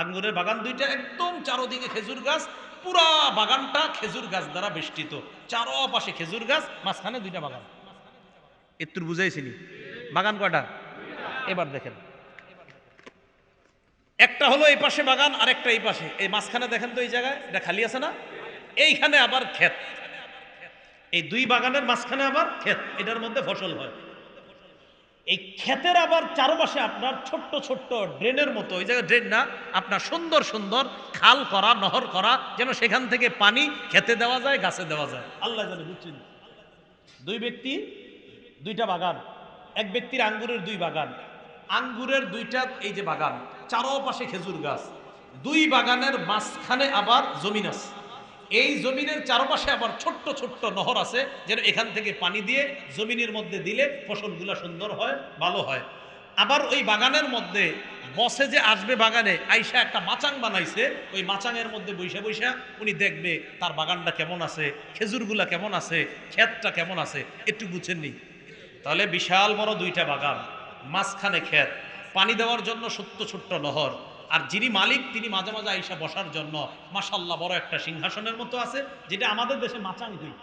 আঙ্গুরের বাগান দুইটা, একদম চারোদিকে খেজুর গাছ, পুরা বাগানটা খেজুর গাছ দ্বারা বেষ্টিত, চারপাশে খেজুর গাছ, মাঝখানে দুইটা বাগান। একটু বুঝাইছিনি বাগান কয়টা? এবার দেখেন, একটা হলো এই পাশে বাগান আর একটা এই পাশে, এই মাঝখানে দেখেন তো এই জায়গায় এটা খালি আছে না? এইখানে আবার ক্ষেত, এই দুই বাগানের মাঝখানে আবার ক্ষেত, এটার মধ্যে ফসল হয়। এই ক্ষেতের আবার চারপাশে আপনার ছোট্ট ছোট্ট ড্রেনের মতো, ওই জায়গায় ড্রেন না, আপনার সুন্দর সুন্দর খাল করা, নহর করা, যেন সেখান থেকে পানি খেতে দেওয়া যায়, গাছে দেওয়া যায়। আল্লাহ জানে, বুঝছেন? দুই ব্যক্তি দুইটা বাগান, এক ব্যক্তির আঙ্গুরের দুই বাগান, আঙ্গুরের দুইটা এই যে বাগান, চারপাশে খেজুর গাছ, দুই বাগানের মাঝখানে আবার জমিন আছে। এই জমিনের চারপাশে আবার ছোট্ট ছোট্ট নহর আছে, যেন এখান থেকে পানি দিয়ে জমিনের মধ্যে দিলে ফসলগুলো সুন্দর হয়, ভালো হয়। আবার ওই বাগানের মধ্যে বসে যে আসবে বাগানে, আইসা একটা মাচাং বানাইছে, ওই মাচাঙের মধ্যে বৈশা বৈশা উনি দেখবে তার বাগানটা কেমন আছে, খেজুরগুলা কেমন আছে, ক্ষেতটা কেমন আছে, একটু বুঝেননি? তাহলে বিশাল বড় দুইটা বাগান, মাঝখানে ক্ষেত, পানি দেওয়ার জন্য ছোট্ট ছোট্ট নহর, আর যিনি মালিক তিনি মাঝে মাঝে আইসা বসার জন্য মাশাআল্লাহ বড় একটা সিংহাসনের মতো আছে, যেটা আমাদের দেশে মাচাং কই,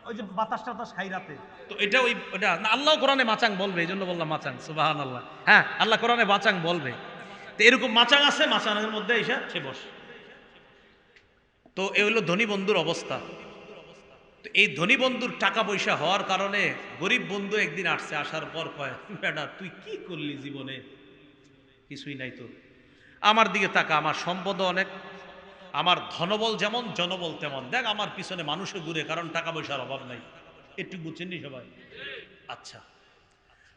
ওই যে বাতাস টাতাস খাইরাতে। তো এটা ওইটা আল্লাহ কোরআনে মাচাং বলবে, এই জন্য বললাম মাচাং, সুবহানাল্লাহ। হ্যাঁ, আল্লাহ কোরআনে মাচাং বলবে। তো এরকম মাচাং আছে, মাচাঙের মধ্যে আইসা সে বসে। তো এই হলো ধনী বন্ধুর অবস্থা। তো এই ধনী বন্ধুর টাকা পয়সা হওয়ার কারণে গরিব বন্ধু একদিন আসছে, আসার পর কয়, বেটা তুই কি করলি জীবনে? কিছুই নাই তো, আমার দিকে তাকা, আমার সম্পদ অনেক, আমার ধনবল যেমন জনবল তেমন, দেখ আমার পিছনে মানুষও ঘুরে, কারণ টাকা পয়সার অভাব নাই। একটু বুঝছেননি সবাই? আচ্ছা,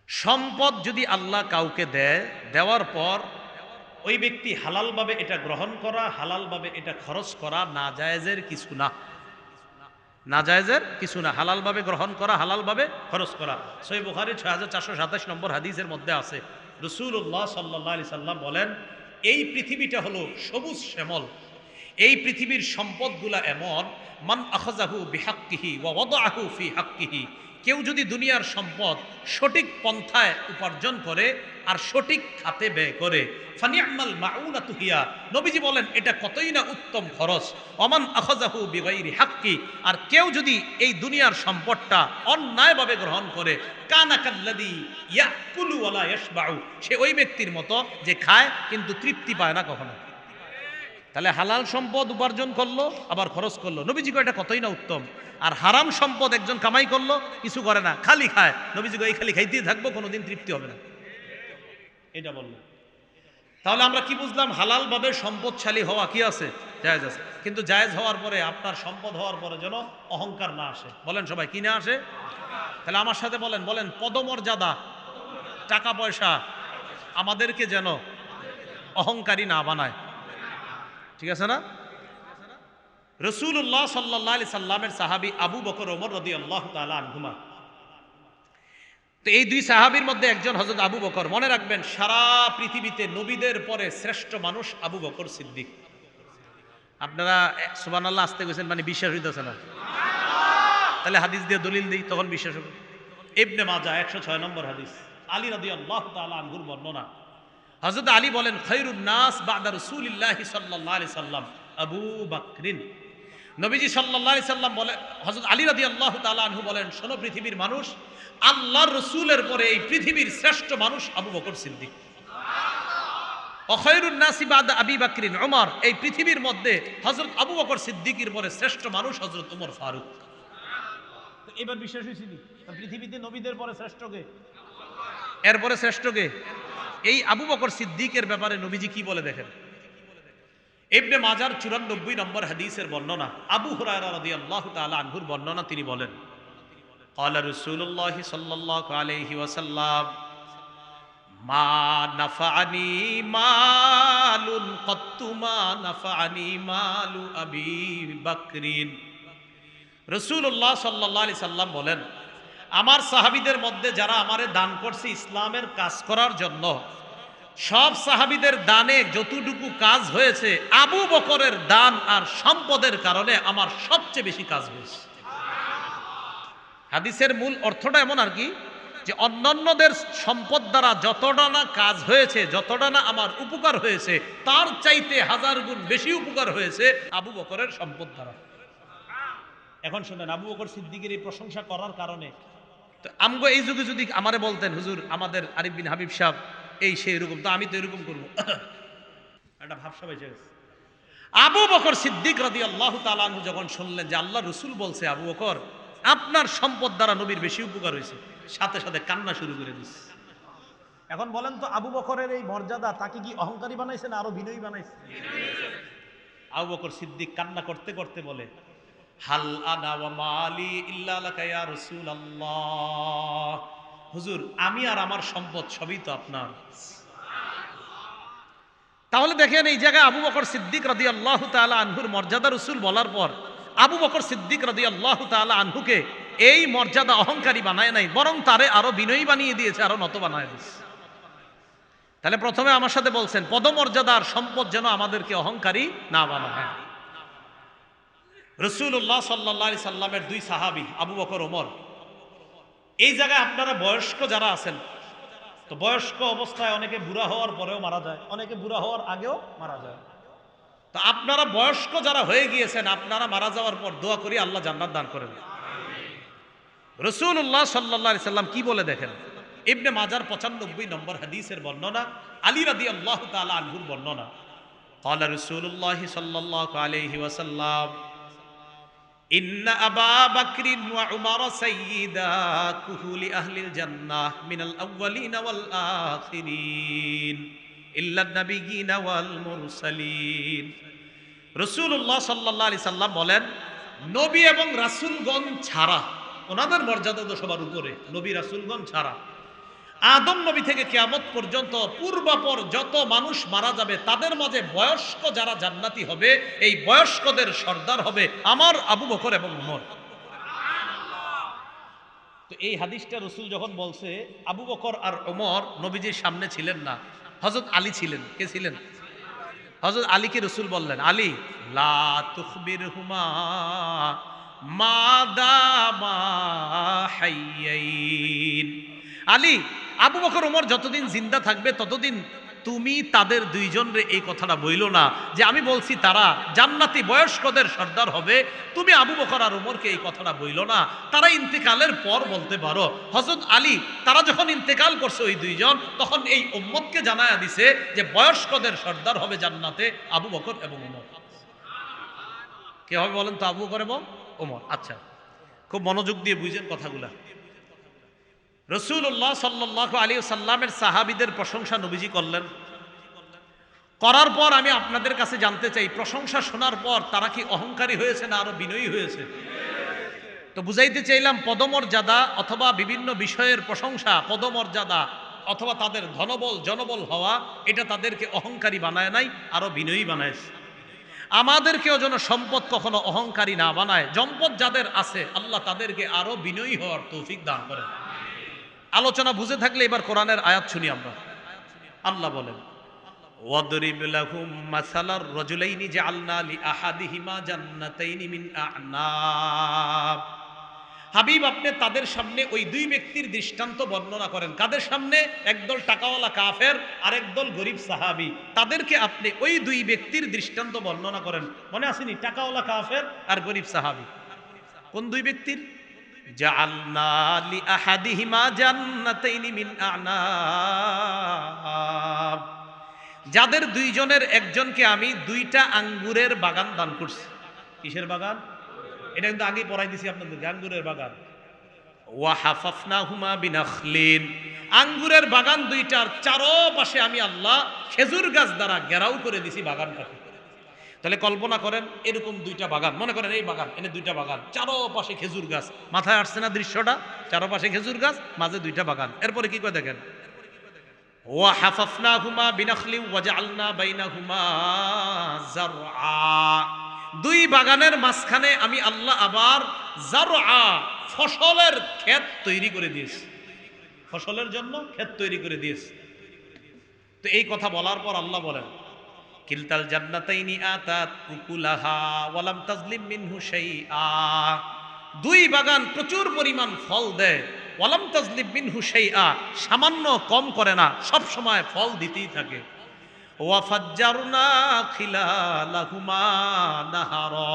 সম্পদ যদি আল্লাহ কাউকে দেয়, দেওয়ার পর ওই ব্যক্তি হালালভাবে এটা গ্রহণ করা, হালালভাবে এটা খরচ করা, না জায়েজের কিছু না, না জায়েজের কিছু না, হালালভাবে গ্রহণ করা, হালালভাবে খরচ করা। সহিহ বুখারী 6427 নম্বর হাদিসের মধ্যে আছে, রাসূলুল্লাহ সাল্লাল্লাহু আলাইহি সাল্লাম বলেন, এই পৃথিবীটা হলো সবুজ শ্যামল, এই পৃথিবীর সম্পদগুলা এমন, মান আখাযাহু বিহাক্কিহি ওয়া ওয়াদাআহু ফি হাক্কিহি, কেউ যদি দুনিয়ার সম্পদ সঠিক পন্থায় উপার্জন করে আর সঠিক খাতে ব্যয় করে, ফানি'মাল মাউনাতু হিয়া, নবীজি বলেন এটা কতই না উত্তম খরচ। ওমান আখাযাহু বিগাইরি হাক্কি, আর কেউ যদি এই দুনিয়ার সম্পদটা অন্যায়ভাবে গ্রহণ করে, কানা কাল্লাযী ইয়াকুলু ওয়া লা ইয়াশবাউ, সে ওই ব্যক্তির মতো যে খায় কিন্তু তৃপ্তি পায় না কখনো। তাহলে হালাল সম্পদ উপার্জন করলো আবার খরচ করলো, নবীজি কয় এটা কতই না উত্তম। আর হারাম সম্পদ একজন কামাই করলো, কিছু করে না, খালি খায়, নবীজি কয় এই খালি খাইতেই থাকবো, কোনোদিন তৃপ্তি হবে না, এটা বললো। তাহলে আমরা কি বুঝলাম? হালালভাবে সম্পদশালী হওয়া কি আছে? জায়েজ আছে। কিন্তু জায়েজ হওয়ার পরে, আপনার সম্পদ হওয়ার পরে যেন অহংকার না আসে। বলেন সবাই, কি না আসে? তাহলে আমার সাথে বলেন, বলেন পদমর্যাদা, টাকা পয়সা আমাদেরকে যেন অহংকারী না বানায়। ঠিক আছে না? রাসূলুল্লাহ সাল্লাল্লাহু আলাইহি সাল্লামের সাহাবী আবু বকর ওমর রাদিয়াল্লাহু তাআলা আনহুমা, তো এই দুই সাহাবীর মধ্যে একজন হযরত আবু বকর। মনে রাখবেন, সারা পৃথিবীতে নবীদের পরে শ্রেষ্ঠ মানুষ আবু বকর সিদ্দিক। আপনারা সুবহানাল্লাহ আসতে গেছেন মানে বিশ্বাস হইতেছে না? তাহলে হাদিস দিয়ে দলিল দিই, তখন বিশ্বাস হবে। ইবনে মাজাহ 106 নম্বর হাদিস, আলী রাদিয়াল্লাহু তাআলা আনহুর বর্ণনা। হযরত আলী বলেন, খায়রুন নাস বা'দা রাসূলিল্লাহি সাল্লাল্লাহু আলাইহি সাল্লাম আবু বকরিন। নবীজি সাল্লাল্লাহু আলাইহি সাল্লাম বলেন, হযরত আলী রাদিয়াল্লাহু তাআলা আনহু বলেন, শোনো পৃথিবীর মানুষ, আল্লাহর রাসূলের পরে এই পৃথিবীর শ্রেষ্ঠ মানুষ আবু বকর সিদ্দিক। ওয়া খায়রুন নাসি বা'দা আবি বকরিন উমর, এই পৃথিবীর মধ্যে হযরত আবু বকর সিদ্দিকের পরে শ্রেষ্ঠ মানুষ হযরত ওমর ফারুক। তো এবার বিশ্বাস হইছে নি? পৃথিবীতে নবীদের পরে শ্রেষ্ঠ কে? এরপরে শ্রেষ্ঠ কে? এই আবু বকর সিদ্দিকের ব্যাপারে নবীজি কি বলে দেখেন। ইবনে মাজার 94 নম্বর হাদিসের বর্ণনা, আবু হুরায়রা রাদিয়াল্লাহু তাআলা আনহুর বর্ণনা, তিনি বলেন, ক্বালা রাসূলুল্লাহি সাল্লাল্লাহু আলাইহি ওয়াসাল্লাম, মা নাফাআনি মালুন ক্বাত্তু মা নাফাআনি মালু আবি বকরিন। রাসূলুল্লাহ সাল্লাল্লাহু আলাইহি সাল্লাম বলেন, আমার সাহাবীদের মধ্যে যারা আমারে দান করছে ইসলামের কাজ করার জন্য, সব সাহাবীদের দানে যতটুকু কাজ হয়েছে, আবু বকরের দান আর সম্পদের কারণে আমার সবচেয়ে বেশি কাজ হয়েছে। হাদিসের মূল অর্থটা এমন আর কি, যে অন্যান্যদের সম্পদ দ্বারা যতটা না কাজ হয়েছে, যতটা না আমার উপকার হয়েছে, তার চাইতে হাজার গুণ বেশি উপকার হয়েছে আবু বকরের সম্পদ দ্বারা। এখন শুনেন, আবু বকর সিদ্দিকের এই প্রশংসা করার কারণে, তো আমগো এই যুগে যদি আমারে বলতেন, হুজুর আমাদের আরিফ বিন হাবিব সাহেব এই সেই এরকম, তো আমি তো এরকম করবো, একটা ভাবসা বেঁচে গেছে। আবু বকর সিদ্দিক রাদিয়াল্লাহু তাআলা আনহু যখন শুনলেন যে আল্লাহ রাসূল বলছে আবু বকর আপনার সম্পদ দ্বারা নবীর বেশি উপকার হয়েছে, সাথে সাথে কান্না শুরু করে দিয়েছে। এখন বলেন তো আবু বকরের এই মর্যাদা তাকে কি অহংকারী বানাইছে না আরো বিনয়ী বানাইছে? আবু বকর সিদ্দিক কান্না করতে করতে বলে, হাল আনা ওয়া মালি ইল্লা লাকা ইয়া রাসূলুল্লাহ, হুজুর আমি আর আমার সম্পদ সবই তো আপনার। তাহলে দেখেন এই জায়গায় আবু বকর সিদ্দিক রাদিয়াল্লাহু তাআলা আনহুর মর্যাদা রাসূল বলার পর আবু বকর সিদ্দিক রাদিয়াল্লাহু তাআলা আনহুকে এই মর্যাদা অহংকারী বানায় নাই, বরং তারে আরো বিনয়ী বানিয়ে দিয়েছে, আরো নত বানায় দিয়েছে। তাহলে প্রথমে আমার সাথে বলছেন পদমর্যাদার সম্পদ যেন আমাদেরকে অহংকারী না বানায়। রাসূলুল্লাহ সাল্লাল্লাহু আলাইহি সাল্লামের দুই সাহাবী আবু বকর ওমর, এই জায়গায় আপনারা বয়স্ক যারা আছেন, তো বয়স্ক অবস্থায় অনেকে বুড়া হওয়ার পরেও মারা যায়, অনেকে বুড়া হওয়ার আগেও মারা যায়। তো আপনারা বয়স্ক যারা হয়ে গিয়েছেন, আপনারা মারা যাওয়ার পর দোয়া করি আল্লাহ জান্নাত দান করেন। রাসূলুল্লাহ সাল্লাল্লাহু আলাইহি সাল্লাম কি বলে দেখেন, ইবনে মাজার 95 নম্বর হাদিসের বর্ণনা, আলী রাদিয়াল্লাহু তাআলা আনহুর বর্ণনা, قال رسول الله صلى الله عليه وسلم إن أبا بكر وعمر سيدا كهول أهل الجنة من الأولين والآخرين إلا النبيين والمرسلين। রাসূলুল্লাহ সাল্লাল্লাহু আলাইহি সাল্লাম বলেন, নবী এবং রাসূলগণ ছাড়া, ওনাদের মর্যাদা তো সবার উপরে, নবী রাসূলগণ ছাড়া আদম নবী থেকে কিয়ামত পর্যন্ত পূর্বাপর যত মানুষ মারা যাবে তাদের মাঝে বয়স্ক যারা জান্নাতি হবে, এই বয়স্কদের সর্দার হবে আমার আবু বকর এবং ওমর। তো এই হাদিসটা রাসূল যখন বলছে, আবু বকর আর ওমর নবীজির সামনে ছিলেন না, হযরত আলী ছিলেন। কে ছিলেন? হযরত আলীকে রাসূল বললেন, আলী লা তুখবিরহুমা মা দামা হাইয়াইন। আলী, আবু বকর ওমর যতদিন জিন্দা থাকবে ততদিন তুমি তাদের দুইজনরে এই কথাটা বইলো না যে আমি বলছি তারা জান্নাতি বয়স্কদের সর্দার হবে, তুমি আবু বকর আর ওমরকে এই কথাটা বইলো না, তারা ইন্তেকালের পর বলতে পারো। হযরত আলী তারা যখন ইন্তেকাল করছে ওই দুইজন, তখন এই উম্মতকে জানায়া দিছে যে বয়স্কদের সর্দার হবে জান্নাতে আবু বকর এবং ওমর। কে হবে বলেন তো? আবু বকর এবং ওমর। আচ্ছা, খুব মনোযোগ দিয়ে বুঝেন কথাগুলা। রাসূলুল্লাহ সাল্লাল্লাহু আলাইহি ওয়াসাল্লামের সাহাবীদের প্রশংসা নবীজি করলেন, করার পর আমি আপনাদের কাছে জানতে চাই, প্রশংসা শোনার পর তারা কি অহংকারী হয়েছে না আরো বিনয়ী হয়েছে? তো বুঝাইতে চাইলাম পদমর্যাদা অথবা বিভিন্ন বিষয়ের প্রশংসা, পদমর্যাদা অথবা তাদের ধনবল জনবল হওয়া, এটা তাদেরকে অহংকারী বানায় নাই, আরো বিনয়ী বানায়ছে। আমাদেরকেও যেন সম্পদ কখনো অহংকারী না বানায়, সম্পদ যাদের আছে আল্লাহ তাদেরকে আরো বিনয়ী হওয়ার তৌফিক দান করেন। আলোচনা বুঝে থাকলে এবার কোরআনের আয়াত শুনি আমরা। আল্লাহ বলেন, ওয়াদরিব লাহুম মাসালার রাজুলাইনি জাআলনা লিআহাদিহিমা জান্নাতাইনি মিন আ'নাব। হাবিব, আপনি তাদের সামনে ওই দুই ব্যক্তির দৃষ্টান্ত বর্ণনা করেন। কাদের সামনে? একদল টাকাওয়ালা কাফের আর একদল গরিব সাহাবী, তাদেরকে আপনি ওই দুই ব্যক্তির দৃষ্টান্ত বর্ণনা করেন। মনে আসেনি? টাকাওয়ালা কাফের আর গরিব সাহাবী। কোন দুই ব্যক্তির? জাআলনা লিআহাদিহিমা জান্নাতাইনি মিন আ'নাব, যাদের দুইজনের একজনকে আমি দুইটা আঙ্গুরের বাগান দান করছি। কিসের বাগান? এটা কিন্তু আগে পড়াই দিছি আপনাদেরকে, আঙ্গুরের বাগান। ওয়া হাফাফনাহুমা বিনাখলিন, আঙ্গুরের বাগান দুইটার চারপাশে আমি আল্লাহ খেজুর গাছ দ্বারা ঘেরাও করে দিছি বাগানটাকে। তাহলে কল্পনা করেন এরকম দুইটা বাগান, মনে করেন এই বাগান, এনে দুইটা বাগান, চারপাশে খেজুর গাছ। মাথায় আসছে না দৃশ্যটা? চারপাশে খেজুর গাছ, মাঝে দুইটা বাগান। এরপরে কি করে দেখেন, ওয়া হাফাফনাহুমা বিনাখলি ওয়া জাআলনা বাইনাহুমা যারআ, দুই বাগানের মাঝখানে আমি আল্লাহ আবার যারআ, ফসলের ক্ষেত তৈরি করে দিয়েছি, ফসলের জন্য ক্ষেত তৈরি করে দিয়েছি। তো এই কথা বলার পর আল্লাহ বলেন, কিলতাল জান্নাতাইনি আতাত উকুলাহা ওয়া লাম তাজলিম মিনহু শাইআ, দুই বাগান প্রচুর পরিমাণ ফল দেয়, ওয়া লাম তাজলিম মিনহু শাইআ, সামান্য কম করে না, সব সময় ফল দিতেই থাকে। ওয়াফাজ্জারনা খিলালাহুমা নাহারা।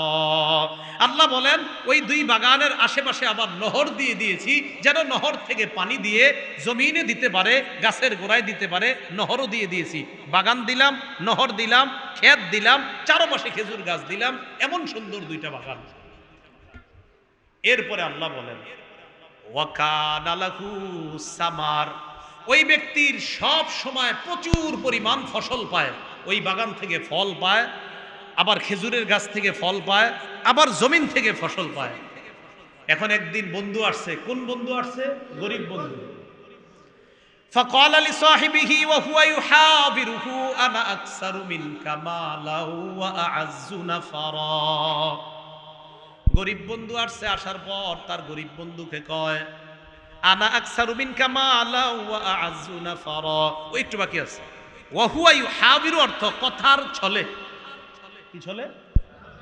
আল্লাহ বলেন ওই দুই বাগানের আশেপাশে আবার নহর দিয়ে দিয়েছি, যেন নহর থেকে পানি দিয়ে জমিনে দিতে পারে, গাছের গোড়ায় দিতে পারে, নহরও দিয়ে দিয়েছি। বাগান দিলাম, নহর দিলাম, ক্ষেত দিলাম, চারপাশে খেজুর গাছ দিলাম, এমন সুন্দর দুইটা বাগান। এরপরে আল্লাহ বলেন ওয়াকানা লাহু সামার, ওই ব্যক্তির সব সময় প্রচুর পরিমাণ ফসল পায়, ওই বাগান থেকে ফল পায়, আবার খেজুরের গাছ থেকে ফল পায়, আবার জমিন থেকে ফসল পায়। এখন একদিন বন্ধু আসছে, কোন বন্ধু আসছে? গরিব বন্ধু। فقال لصاحبه وهو يحاوره انا اكثر منك مالا واعز نفرا। গরিব বন্ধু আসছে, আসার পর তার গরিব বন্ধুকে কয় আনা আকসারু মিনকা মালা ওয়া আ'আজ্জু নাফারা। ও একটু বাকি আছে। ওয়া হুয়া ইউহাবিরু অর্থ কথার ছলে। কি ছলে?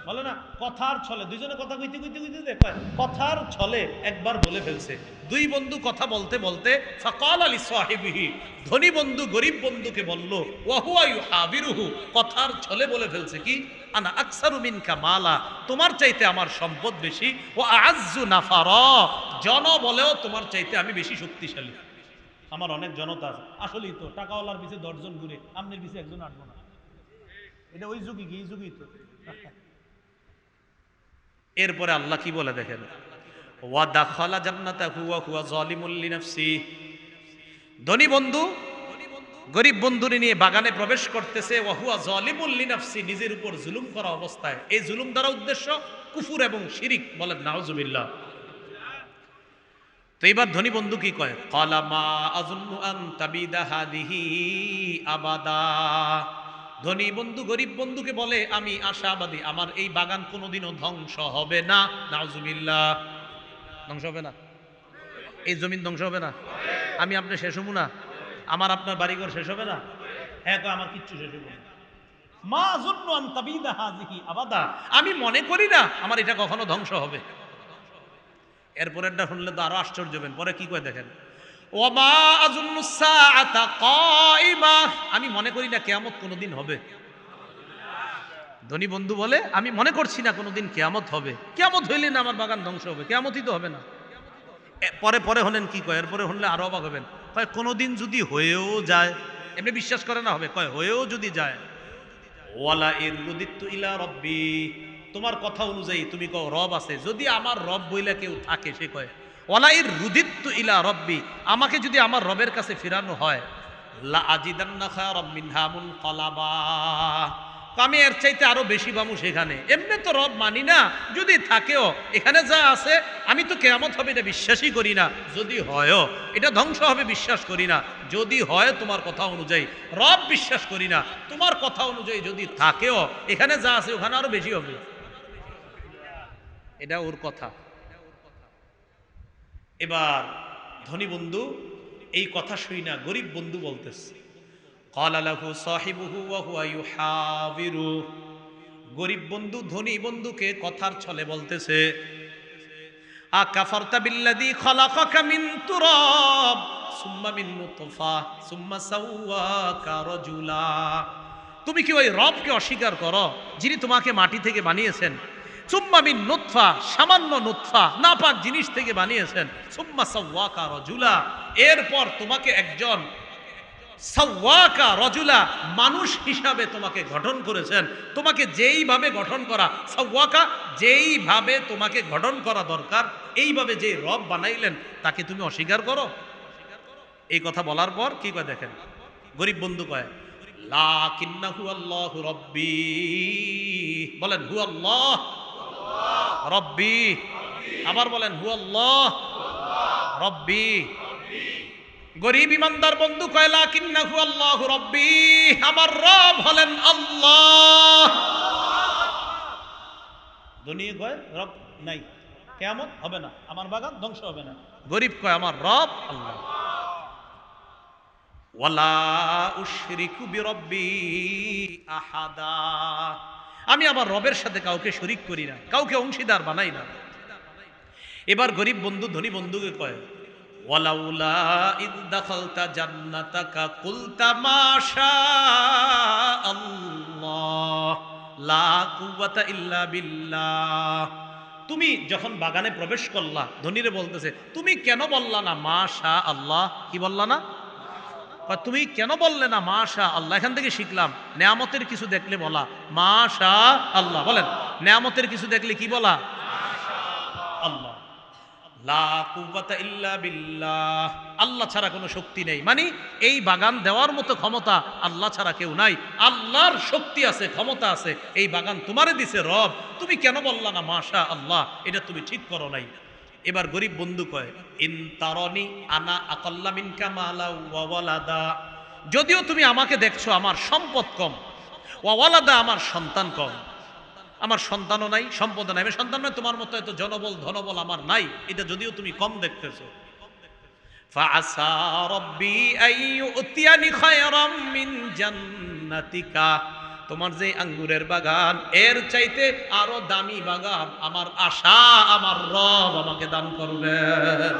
বলে না কথার ছলে, দুইজনে কথা কইতে কইতে কইতে কয় কথার ছলে একবার বলে ফেলছে। দুই বন্ধু কথা বলতে বলতে ফাকাল আলি সাহিবিহি, ধনী বন্ধু গরিব বন্ধুকে বলল ওয়া হুয়া ইউহাবিরুহু, কথার ছলে বলে ফেলছে কি আনা আকসারু মিনকা মালা, তোমার চাইতে আমার সম্পদ বেশি, ও আ'আজ্জু নাফারা, জন বলেও তোমার চাইতে আমি বেশি শক্তিশালী, আমার অনেক জনতা আছে। আসলেই তো টাকাওয়ালার পিছে 10 জন ঘুরে, আমনের পিছে একজন আটবো না, এটা ওই যুগই কি এই যুগই তো। এরপরে আল্লাহ কি বলে দেখেন ওয়া দাখালা জান্নাতাহু ওয়া হুয়া যালিমুল লিনাফসি, ধনী বন্ধু গরিব বন্ধুরে নিয়ে বাগানে প্রবেশ করতেছে, ওয়া হুয়া যালিমুল লিনাফসি, নিজের উপর জুলুম করা অবস্থায়। এই জুলুম দ্বারা উদ্দেশ্য কুফর এবং শিরিক, বলেন নাউজুবিল্লাহ। তো এবার ধনী বন্ধু কি কয় ক্বালা মা আযুন্নু আন তাবিদা হাদিহি আবাদা, ধনী বন্ধু গরিব বন্ধুকে বলে আমি আশাবাদী আমার এই বাগান কোনোদিনও ধ্বংস হবে না। নাউজুবিল্লাহ। ধ্বংস হবে না? এই জমিন ধ্বংস হবে না? আমি আপনি শেষ হবো না? আমার আপনার বাড়িঘর শেষ হবে না? হ্যাঁ, আমার কিচ্ছু শেষ হবে না। মা আযুন্নু আন তাবিদা হাদিহি আবাদা, আমি মনে করি না আমার এটা কখনো ধ্বংস হবে। এরপরেরটা শুনলে তো আরো আশ্চর্য হবেন। পরে কি কয় দেখেন ওয়ামা আযুন্নুস সাআতা কাইমা, আমি মনে করি না কিয়ামত কোনোদিন হবে। ধনী বন্ধু বলে আমি মনে করছি না কোনোদিন কিয়ামত হবে। কিয়ামত হইলে না আমার বাগান ধ্বংস হবে? কিয়ামতই তো হবে না। পরে পরে হলেন কি কয়, এরপরে হলে আরো অবাক হবেন। কয় কোনোদিন যদি হয়েও যায়, এমনি বিশ্বাস করে না হবে, কয় হয়েও যদি যায় ওয়ালা ইরুদিতু ইলা রাব্বি, তোমার কথা অনুযায়ী তুমি কও রব আছে, যদি আমার রব বইলা কেউ থাকে, সে কয় ওয়ালা ইরুদিতু ইলা রাব্বি, আমাকে যদি আমার রবের কাছে ফিরানো হয় লা আজিদান্না খায়রাম মিনহা মুনকালাবা, আমি এর চাইতে আরো বেশি পাবো সেখানে। এমনি তো রব মানি না, যদি থাকেও এখানে যা আছে, আমি তো কিয়ামত হবে এটা বিশ্বাসই করি না, যদি হয়ও এটা ধ্বংস হবে বিশ্বাস করি না, যদি হয় তোমার কথা অনুযায়ী রব বিশ্বাস করি না, তোমার কথা অনুযায়ী যদি থাকেও এখানে যা আছে ওখানে আরো বেশি হবে। এটা ওর কথা। এবার ধনী বন্ধু এই কথা শুই না গরিব বন্ধু বলতেছে ক্বালা লাহু সাহিবুহু ওয়া হুয়া ইউহাবিরু, গরিব বন্ধু ধনী বন্ধুকে কথার ছলে বলতেছে আকাফারতা বিল্লাযী খালাকাকা মিন তুরাব সুম্মা মিন নুতফা সুম্মা সাওয়াকা রাজুলা, তুমি কি ওই রবকে অস্বীকার করো যিনি তোমাকে মাটি থেকে বানিয়েছেন, সুম্মা মিন নুতফা, সামান্য নুতফা নাপাক জিনিস থেকে বানিয়েছেন, সুম্মা সাওয়াকা রাজুলা, এরপর তোমাকে একজন সাওয়াকা রাজুলা মানুষ হিসাবে তোমাকে গঠন করেছেন, তোমাকে যেইভাবে গঠন করা সাওয়াকা, যেইভাবে তোমাকে গঠন করা দরকার এইভাবে যে রব বানাইলেন তাকে তুমি অস্বীকার করো। এই কথা বলার পর কি কয় দেখেন গরিব বন্ধু কয় লাকিন্নাহু আল্লাহু রাব্বি, বলেন হু আল্লাহ রব্বি, আবার বলেন হু আল্লাহ রব্বি। গরিব ইমানদার বন্ধু কয় লাকিন্নাহু আল্লাহু রাব্বি, আমার রব হলেন আল্লাহ। ধনী কয় রব নাই, কিয়ামত হবে না, আমার বাগান ধ্বংস হবে না। গরিব কয় আমার রব আল্লাহ। ওয়ালা উশরিকু বিরাব্বি আহাদা, আমি আমার রবের সাথে কাউকে শরীক করি না, কাউকে অংশীদার বানাই না। এবার গরিব বন্ধু ধনী বন্ধুকে কয় ওয়ালাউলা ইদ দাখালতা জান্নাতাকা কুলতা মা শা আল্লাহ লা কুওয়াতা ইল্লা বিল্লাহ। তুমি যখন বাগানে প্রবেশ করলা, ধনীরে বলতেছে তুমি কেন বললা না মা শা আল্লাহ? কি বললা না? তুমি কেন বললে না মা শা আল্লাহ? এখান থেকে শিখলাম নেয়ামতের কিছু দেখলে বলা মা শা আল্লাহ। বলেন, নেয়ামতের কিছু দেখলে কি বলা? আল্লাহ। লা কুওয়াতা ইল্লা বিল্লাহ, আল্লাহ ছাড়া কোনো শক্তি নেই। মানে এই বাগান দেওয়ার মতো ক্ষমতা আল্লাহ ছাড়া কেউ নাই। আল্লাহর শক্তি আছে, ক্ষমতা আছে, এই বাগান তোমারে দিছে রব, তুমি কেন বললা না মাশা আল্লাহ? এটা তুমি ঠিক করো নাই। এবার গরিব বন্ধু কয় ইন তারানি আনা আকাল্লা মিনকা মালা ওয়া ওয়ালাদা, যদিও তুমি আমাকে দেখছো আমার সম্পদ কম, ওয়া ওয়ালাদা আমার সন্তান কম, আমার সন্তানও নাই, সম্পদ নাই, আমি সন্তান নয়, তোমার মতো এত জনবল ধনবল আমার নাই, এটা যদিও তুমি কম দেখতেছো। ফাআসা রাব্বি আইয়ুতিয়ানি খায়রাম মিন জান্নাতিকা, তোমার যে আঙ্গুরের বাগান এর চাইতে আরো দামি বাগান আমার আশা আমার রব আমাকে দান করবেন।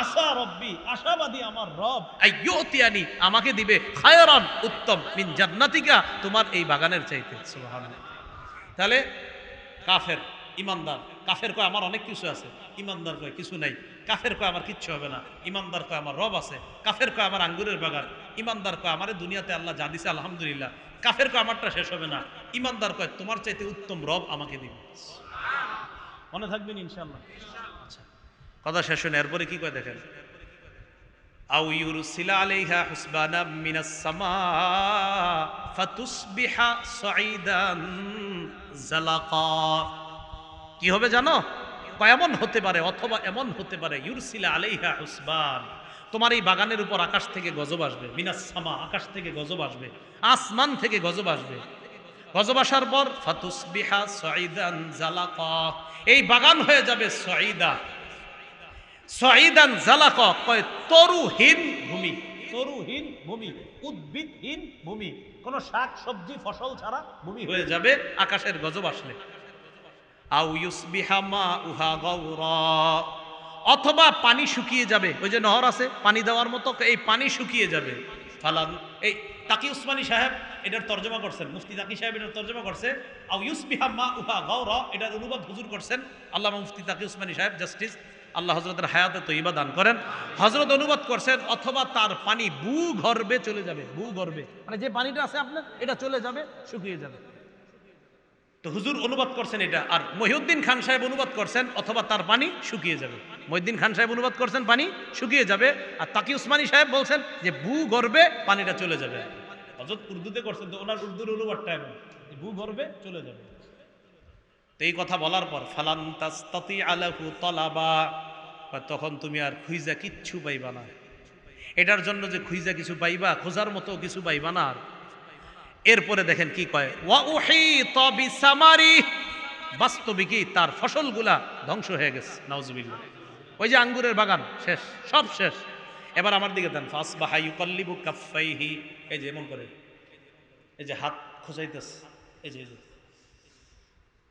আশা রব্বি, আশাবাদী আমার রব, আইয়ুতিয়ানি আমাকে দিবে খায়রান উত্তম মিন জান্নাতিকা, তোমার এই বাগানের চাইতে। সুবহানাল্লাহ। তাহলে কাফের ইমানদার, কাফের কয় আমার অনেক কিছু আছে, ইমানদার কয় কিছু নাই। কাফের কয় আমার কিচ্ছু হবে না, ইমানদার কয় আমার রব আছে। কাফের কয় আমার আঙ্গুরের বাগান, ইমানদার কয় আমারে দুনিয়াতে আল্লাহ যা দিছে আলহামদুলিল্লাহ। কাফের কয় আমারটা শেষ হবে না, ইমানদার কয় তোমার চাইতে উত্তম রব আমাকে দিবে। মনে থাকবেন ইনশাআল্লাহ। আচ্ছা, কথা শেষ হয়নি, এরপরে কি কয় দেখেন, আও ইউরসিলা আলাইহা হুসবানাম মিনাস সামা ফাতুসবিহা সাঈদান জালাকা। কি হবে জানো? এমন হতে পারে, অথবা এমন হতে পারে ইউরসিলা আলাইহা হুসবান, তোমার এই বাগানের উপর আকাশ থেকে গজব আসবে। মিনাস সামা, আকাশ থেকে গজব আসবে, আসমান থেকে গজব আসবে। গজব আসার পর ফাতুসবিহা সাঈদান জালাকা, এই বাগান হয়ে যাবে সাঈদা, সাঈদান জালাকা কয় তরুহীন ভূমি, তরুহীন ভূমি, উদ্ভিদহীন ভূমি, কোন শাক সবজি ফসল ছাড়া ভূমি হয়ে যাবে আকাশের গজব আসলে। আও ইউসবিহা মাউহা গাওরা, অথবা পানি শুকিয়ে যাবে, ওই যে নহর আছে পানি দেওয়ার মতো, এই পানি শুকিয়ে যাবে। ফালান, এই তাকি উসমানী সাহেব এটার তর্জমা করছেন, মুফতি তাকি সাহেব এটার তর্জমা করছে। আও ইউসবিহা মাউহা গাওরা, এটার অনুবাদ হুজুর করছেন আল্লামা মুফতি তাকি উসমানী সাহেব, জাস্টিস আল্লাহ হযরতের হায়াতে তৈয়বা দান করেন। হযরত অনুবাদ করছেন অথবা তার পানি ভূগর্ভে চলে যাবে, ভূগর্ভে মানে যে পানিটা আছে আপনার এটা চলে যাবে, শুকিয়ে যাবে। তো হুজুর অনুবাদ করছেন এটা, আর মহিউদ্দিন খান সাহেব অনুবাদ করছেন অথবা তার পানি শুকিয়ে যাবে। মহিউদ্দিন খান সাহেব অনুবাদ করছেন পানি শুকিয়ে যাবে, আর তাকি উসমানী সাহেব বলছেন যে ভূগর্ভে পানিটা চলে যাবে। হযরত উর্দুতে করছেন, তো ওনার উর্দুর অনুবাদটা এমন ভূগর্ভে চলে যাবে। তো এই কথা বলার পর ফালান তাস্তাতি আলাহু তালাবা, তখন তুমি আর খুঁজা কিচ্ছু পাইবা না, এটার জন্য যে খুঁজা কিছু পাইবা, খোঁজার মতো কিছু পাইবা না। আর এরপরে দেখেন কি কয়, ওয়া উহিতা বিসামারি, বাস্তবিকই তার ফসলগুলা ধ্বংস হয়ে গেছে, নাউজুবিল্লাহ। ওই যে আঙ্গুরের বাগান শেষ, সব শেষ। এবার আমার দিকে দেন, ফাসবাহা ইউকাল্লিবু কাফাইহি, এই যে এমন করে এই যে হাত খোঁজাইতেছে, এই যে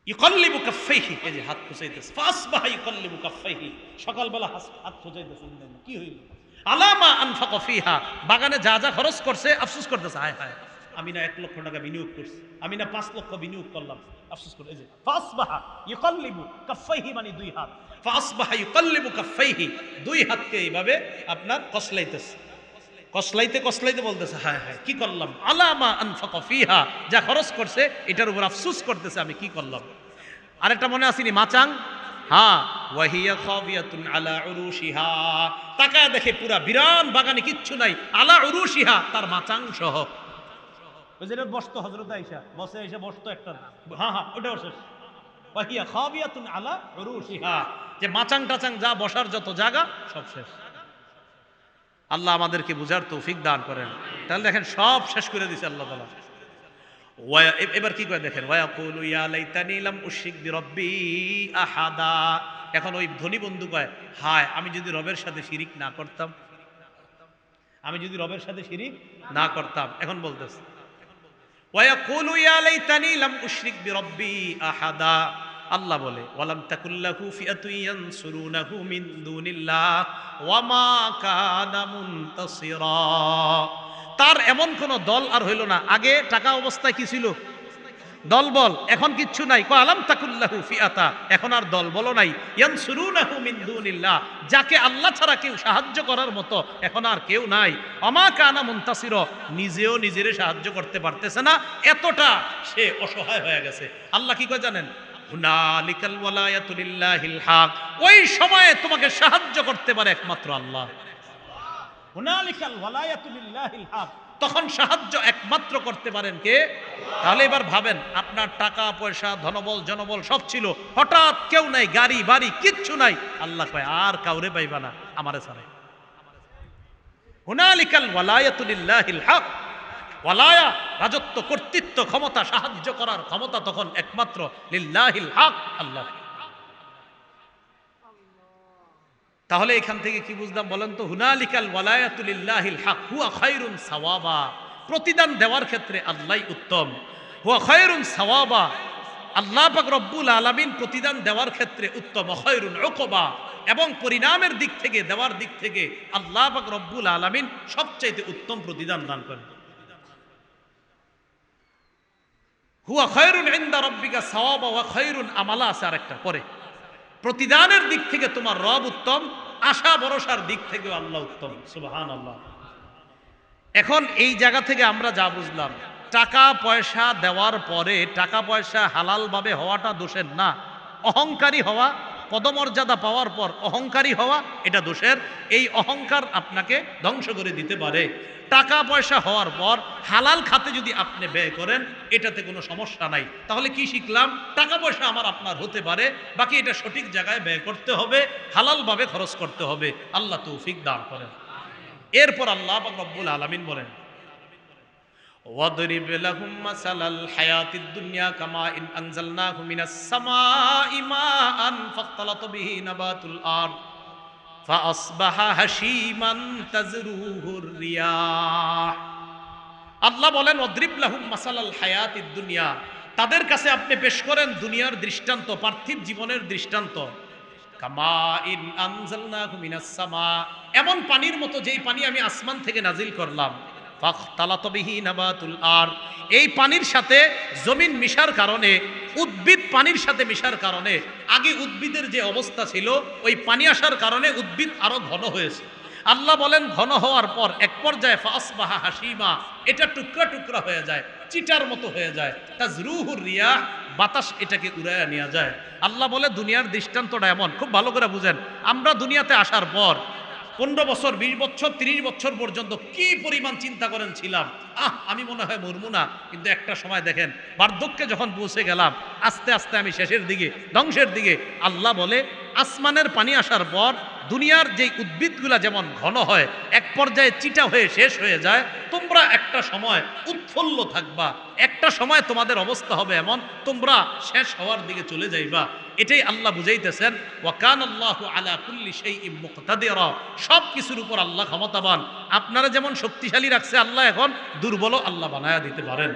ইউকাল্লিবু কাফাইহি, এই যে হাত খোঁজাইতেছে, ফাসবাহা ইউকাল্লিবু কাফাইহি, সকালবেলা হাত খোঁজাইতেছে, কি হইল? আলামা আনফাকা ফিহা, বাগানে যা যা খরচ করছে আফসোস করতেছে, হায় হায় আমি না 1 লক্ষ টাকা বিনিয়োগ করছি, আমি না 5 লক্ষ বিনিয়োগ করলাম, আফসোস করে। এই যে ফাসবাহা ইউকাল্লিবু কাফাইহি মানে দুই হাত, ফাসবাহা ইউকাল্লিবু কাফাইহি, দুই হাতকে এইভাবে আপনার কসলাইতেছে, কসলাইতে কসলাইতে বলতেছে হায় হায় কি করলাম। আলামা আনফাকা ফিহা, যা খরচ করছে এটার উপর আফসোস করতেছে আমি কি করলাম। আরেকটা মনে আসেনি মাচাং, হ্যাঁ, ওয়াহিয়া খাবিয়াতুন আলা উরুশিহা, তাকায় দেখে পুরা বিরান বাগানে কিচ্ছু নাই, আলা উরুশিহা তার মাচাং সহ। ওই যে বসতো হযরত আয়েশা, বসে আয়েশা বসতো একটা, হ্যাঁ হ্যাঁ ওটাও শেষ। ওয়াহিয়া খাবিয়াতুন আলা উরুশিহা, যে মাচাং টাচাং যা বসার যত জায়গা সব শেষ। আল্লাহ আমাদেরকে বুঝার তৌফিক দান করেন। তাহলে দেখেন সব শেষ করে দিয়েছে আল্লাহ তাআলা। এবার কি করে দেখেন, ওয়ায়াকুলু ইয়া লাইতানি লাম উশরিক বিরাব্বি আহাদা, এখন ওই ধনী বন্ধু কয় হায় আমি যদি রবের সাথে শিরিক না করতাম, আমি যদি রবের সাথে শিরিক না করতাম। এখন বলতেছে ওয়ায়াকুলু ইয়া লাইতানি লাম উশরিক বিরাব্বি আহাদা, আল্লাহ বলে ওয়ালাম তাকুল্লাহু ফিআতুন ইয়ানসুরুনাহু মিন দুনিল্লাহ ওয়া মা কানা মুনতাসিরা। তার এমন কোন দল আর হইল না। আগে টাকা অবস্থায় কি ছিল? দল বল। এখন কিচ্ছু নাই। আলাম তাকুল্লাহু ফিআতা, এখন আর দল বল নাই। ইয়ানসুরুনাহু মিন দুনিল্লাহ, যাকে আল্লাহ ছাড়া কেউ সাহায্য করার মতো এখন আর কেউ নাই। আমা কানা মুনতাসির, নিজেও নিজেরে সাহায্য করতে পারতেছে না, এতটা সে অসহায় হয়ে গেছে। আল্লাহ কি কয় জানেন? হুনালিকাল ওয়ালায়াতু লিল্লাহিল হক, ওই সময়ে তোমাকে সাহায্য করতে পারে একমাত্র আল্লাহ। হুনালিকাল ওয়ালায়াতু লিল্লাহিল হক, তখন সাহায্য একমাত্র করতে পারেন কে? তাহলে এবার ভাবেন, আপনার টাকা পয়সা ধনবল জনবল সব ছিল, হঠাৎ কেউ নাই, গাড়ি বাড়ি কিচ্ছু নাই। আল্লাহ কয় আর কাউরে পাইবা না আমারে ছাড়া। হুনালিকাল ওয়ালায়াতু লিল্লাহিল হক, ওয়ালায়া রাজত্ব, কর্তৃত্ব, ক্ষমতা, সাহায্য করার ক্ষমতা তখন একমাত্র লিল্লাহিল হক, আল্লাহ। তাহলে এখান থেকে কি বুঝলাম বলেন তো? হুনালিকাল ওয়ালায়াতু লিল্লাহিল হক হুয়া খায়রুন সাওয়াবা, প্রতিদান দেওয়ার ক্ষেত্রে আল্লাহই উত্তম। হুয়া খায়রুন সাওয়াবা, আল্লাহ পাক রব্বুল আলামিন প্রতিদান দেওয়ার ক্ষেত্রে উত্তম। খায়রুন উকবা, এবং পরিণামের দিক থেকে, দেওয়ার দিক থেকে আল্লাহ পাক রব্বুল আলামিন সবচাইতে উত্তম প্রতিদান দান করেন। হুয়া খায়রুন ইনদা রাব্বিকা সাওয়াবা ওয়া খায়রুন আমালা আছে আরেকটা পরে। প্রতিদানের দিক থেকে তোমার রব উত্তম, আশা ভরসার দিক থেকেও আল্লাহ উত্তম। সুবহানাল্লাহ। এখন এই জায়গা থেকে আমরা যা বুঝলাম, টাকা পয়সা দেওয়ার পরে টাকা পয়সা হালালভাবে হওয়াটা দোষের না, অহংকারী হওয়া, পদমর্যাদা পাওয়ার পর অহংকারী হওয়া এটা দোষের। এই অহংকার আপনাকে ধ্বংস করে দিতে পারে। টাকা পয়সা হওয়ার পর হালাল খাতে যদি আপনি ব্যয় করেন এটাতে কোনো সমস্যা নাই। তাহলে কি শিখলাম? টাকা পয়সা আমার আপনার হতে পারে, বাকি এটা সঠিক জায়গায় ব্যয় করতে হবে, হালালভাবে খরচ করতে হবে। আল্লাহ তৌফিক দান করেন। এরপর আল্লাহ পাক রব্বুল আলামিন বলেন ওয়াদরিব লাহুম মাসালাল হায়াতিদ দুনিয়া কামা ইন আনজালনাহু মিনাস সামাই মাআন ফাখতালাতা বিহি নাবাতুল আরদ ফাআসবাহা হাশীমান তাজরুহুর রিয়াহ। আল্লাহ বলেন ওয়াদরিব লাহুম মাসালাল হায়াতিদ দুনিয়া, তাদের কাছে আপনি পেশ করেন দুনিয়ার দৃষ্টান্ত, পার্থিব জীবনের দৃষ্টান্ত। কামা ইন আনজালনাহু মিনাস সামা, এমন পানির মতো যেই পানি আমি আসমান থেকে নাজিল করলাম। ফাখতালাতা বিহি নাবাতুল আরদ, এই পানির সাথে জমিন মিশার কারণে, উদ্ভিদ পানির সাথে মিশার কারণে, আগে উদ্ভিদের যে অবস্থা ছিল ওই পানি আসার কারণে উদ্ভিদ আরো ঘন হয়েছে। আল্লাহ বলেন ঘন হওয়ার পর এক পর্যায়ে ফাসবাহা হাসিমা, এটা টুকরা টুকরা হয়ে যায়, চিটার মতো হয়ে যায়। তাজরুহুর রিয়াহ, বাতাস এটাকে উড়াইয়া নিয়ে যায়। আল্লাহ বলে দুনিয়ার দৃষ্টান্তটা এমন, খুব ভালো করে বুঝেন। আমরা দুনিয়াতে আসার পর 15 বছর 20 বছর 30 বছর পর্যন্ত কি পরিমাণ চিন্তা করেন ছিলাম, আমি মনে হয় মরমু না। কিন্তু একটা সময় দেখেন বার্ধক্যে যখন পৌঁছে গেলাম, আস্তে আস্তে আমি শেষের দিকে, ধ্বংসের দিকে। আল্লাহ বলে আসমানের পানি আসার পর দুনিয়ার যে উদ্ভিদগুলা যেমন ঘন হয়, এক পর্যায়ে চিটা হয়ে শেষ হয়ে যায়, তোমরা একটা সময় উৎফুল্ল থাকবা, একটা সময় তোমাদের অবস্থা হবে এমন তোমরা শেষ হওয়ার দিকে চলে যাইবা। এটাই আল্লাহ বুঝাইতেছেন ওয়া কানাল্লাহু আলা কুল্লি শাইইন মুকতাদিরা, সব কিছুর উপর আল্লাহ ক্ষমতাবান। আপনারা যেমন শক্তিশালী রাখছে আল্লাহ, এখন দুর্বলও আল্লাহ বানায়া দিতে পারেন।